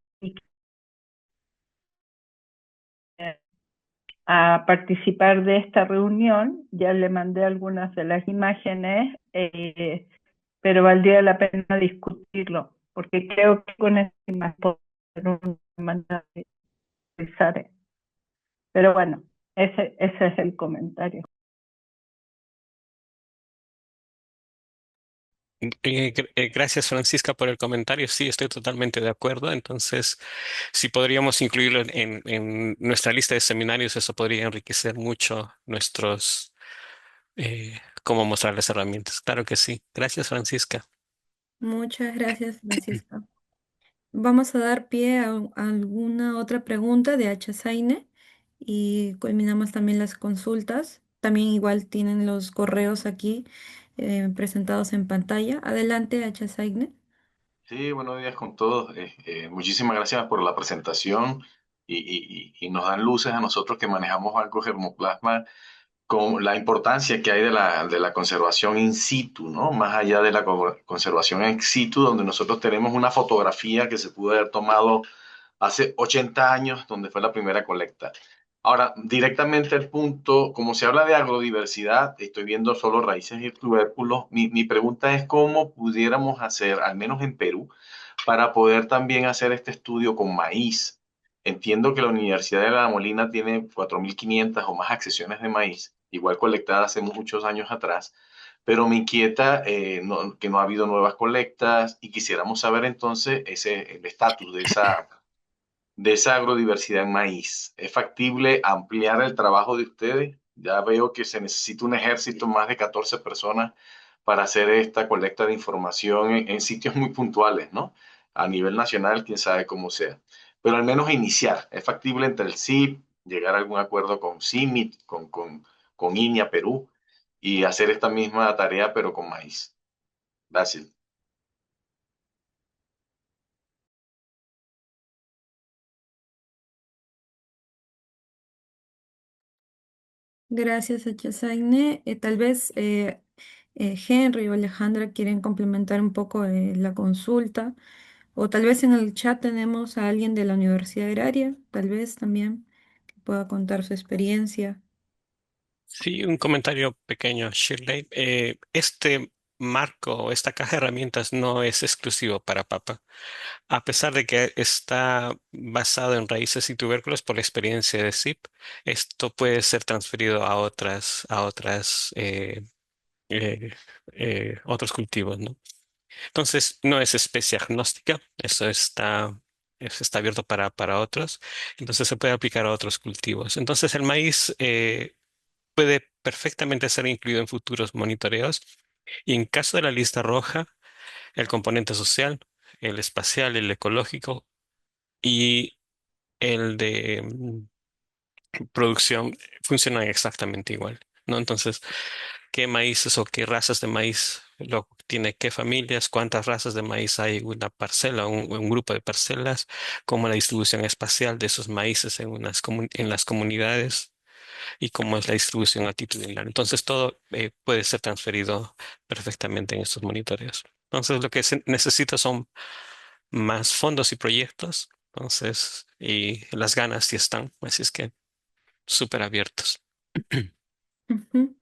a participar de esta reunión. Ya le mandé algunas de las imágenes, pero valdría la pena discutirlo, porque creo que con esta imagen podemos una manera de realizar. Pero bueno, ese es el comentario. Gracias, Francisca, por el comentario. Sí, estoy totalmente de acuerdo. Entonces, si podríamos incluirlo en nuestra lista de seminarios, eso podría enriquecer mucho nuestros, cómo mostrar las herramientas. Claro que sí. Gracias, Francisca. Muchas gracias, Francisca. Vamos a dar pie a alguna otra pregunta de H. Saine y culminamos también las consultas. También igual tienen los correos aquí presentados en pantalla. Adelante, H. Saine. Sí, buenos días con todos. Muchísimas gracias por la presentación y nos dan luces a nosotros que manejamos algo germoplasma con la importancia que hay de la conservación in situ, ¿no? Más allá de la conservación ex situ, donde nosotros tenemos una fotografía que se pudo haber tomado hace 80 años, donde fue la primera colecta. Ahora, directamente al punto, como se habla de agrodiversidad, estoy viendo solo raíces y tubérculos. Mi pregunta es cómo pudiéramos hacer, al menos en Perú, para poder también hacer este estudio con maíz. Entiendo que la Universidad de La Molina tiene 4.500 o más accesiones de maíz, igual colectadas hace muchos años atrás, pero me inquieta que no ha habido nuevas colectas y quisiéramos saber entonces el estatus de esa agrodiversidad en maíz. ¿Es factible ampliar el trabajo de ustedes? Ya veo que se necesita un ejército, más de 14 personas, para hacer esta colecta de información en sitios muy puntuales, ¿no? A nivel nacional, quién sabe cómo sea. Pero al menos iniciar. ¿Es factible entre el CIP, llegar a algún acuerdo con CIMIT, con INIA Perú, y hacer esta misma tarea, pero con maíz? Gracias. Gracias, Echazaine. Tal vez Henry o Alejandra quieren complementar un poco la consulta, o tal vez en el chat tenemos a alguien de la Universidad Agraria, tal vez también, que pueda contar su experiencia. Sí, un comentario pequeño, Shirley. Este marco, esta caja de herramientas no es exclusivo para papa. A pesar de que está basado en raíces y tubérculos por la experiencia de SIP, esto puede ser transferido eh, otros cultivos, ¿no? Entonces, no es especie agnóstica, eso está abierto para otros, entonces se puede aplicar a otros cultivos. Entonces, el maíz puede perfectamente ser incluido en futuros monitoreos y en caso de la lista roja, el componente social, el espacial, el ecológico y el de producción funcionan exactamente igual, ¿no? Entonces, qué maíces o qué razas de maíz lo tiene, qué familias, cuántas razas de maíz hay en una parcela, un grupo de parcelas, cómo la distribución espacial de esos maíces en las comunidades y cómo es la distribución altitudinal. Entonces, todo puede ser transferido perfectamente en estos monitoreos. Entonces, lo que se necesita son más fondos y proyectos. Entonces, y las ganas sí están, así es que súper abiertos. Ujú.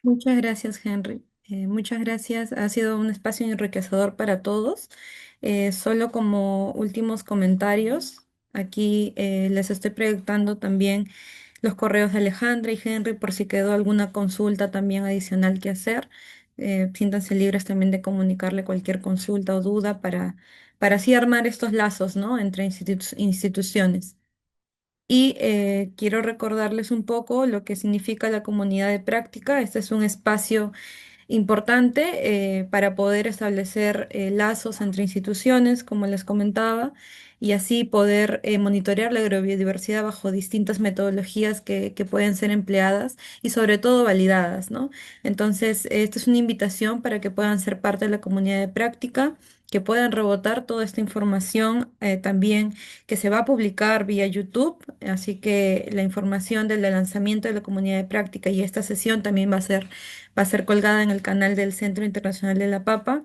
Muchas gracias, Henry. Muchas gracias. Ha sido un espacio enriquecedor para todos. Solo como últimos comentarios, aquí les estoy proyectando también los correos de Alejandra y Henry por si quedó alguna consulta también adicional que hacer. Siéntanse libres también de comunicarle cualquier consulta o duda para así armar estos lazos, ¿no? Entre instituciones. Y quiero recordarles un poco lo que significa la comunidad de práctica. Este es un espacio importante para poder establecer lazos entre instituciones, como les comentaba, y así poder monitorear la agrobiodiversidad bajo distintas metodologías que pueden ser empleadas y sobre todo validadas, ¿no? Entonces, esta es una invitación para que puedan ser parte de la comunidad de práctica, que puedan rebotar toda esta información también que se va a publicar vía YouTube, así que la información del lanzamiento de la comunidad de práctica y esta sesión también va a ser colgada en el canal del Centro Internacional de la Papa.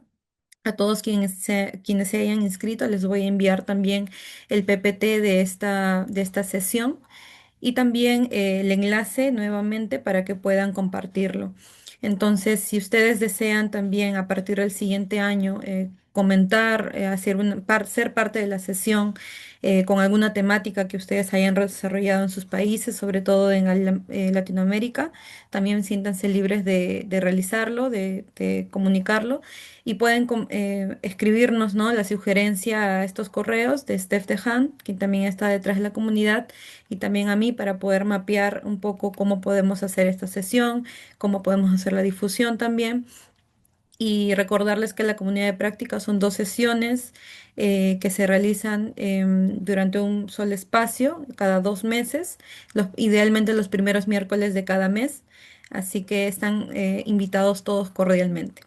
A todos quienes se hayan inscrito, les voy a enviar también el PPT de esta sesión. y también el enlace nuevamente para que puedan compartirlo. Entonces, si ustedes desean también a partir del siguiente año comentar, ser parte de la sesión con alguna temática que ustedes hayan desarrollado en sus países, sobre todo en Latinoamérica, también siéntanse libres de realizarlo, de comunicarlo y pueden escribirnos, ¿no?, la sugerencia a estos correos de Steph Dehan, quien también está detrás de la comunidad, y también a mí para poder mapear un poco cómo podemos hacer esta sesión, cómo podemos hacer la difusión también. Y recordarles que la comunidad de práctica son 2 sesiones que se realizan durante un solo espacio, cada 2 meses, idealmente los primeros miércoles de cada mes. Así que están invitados todos cordialmente.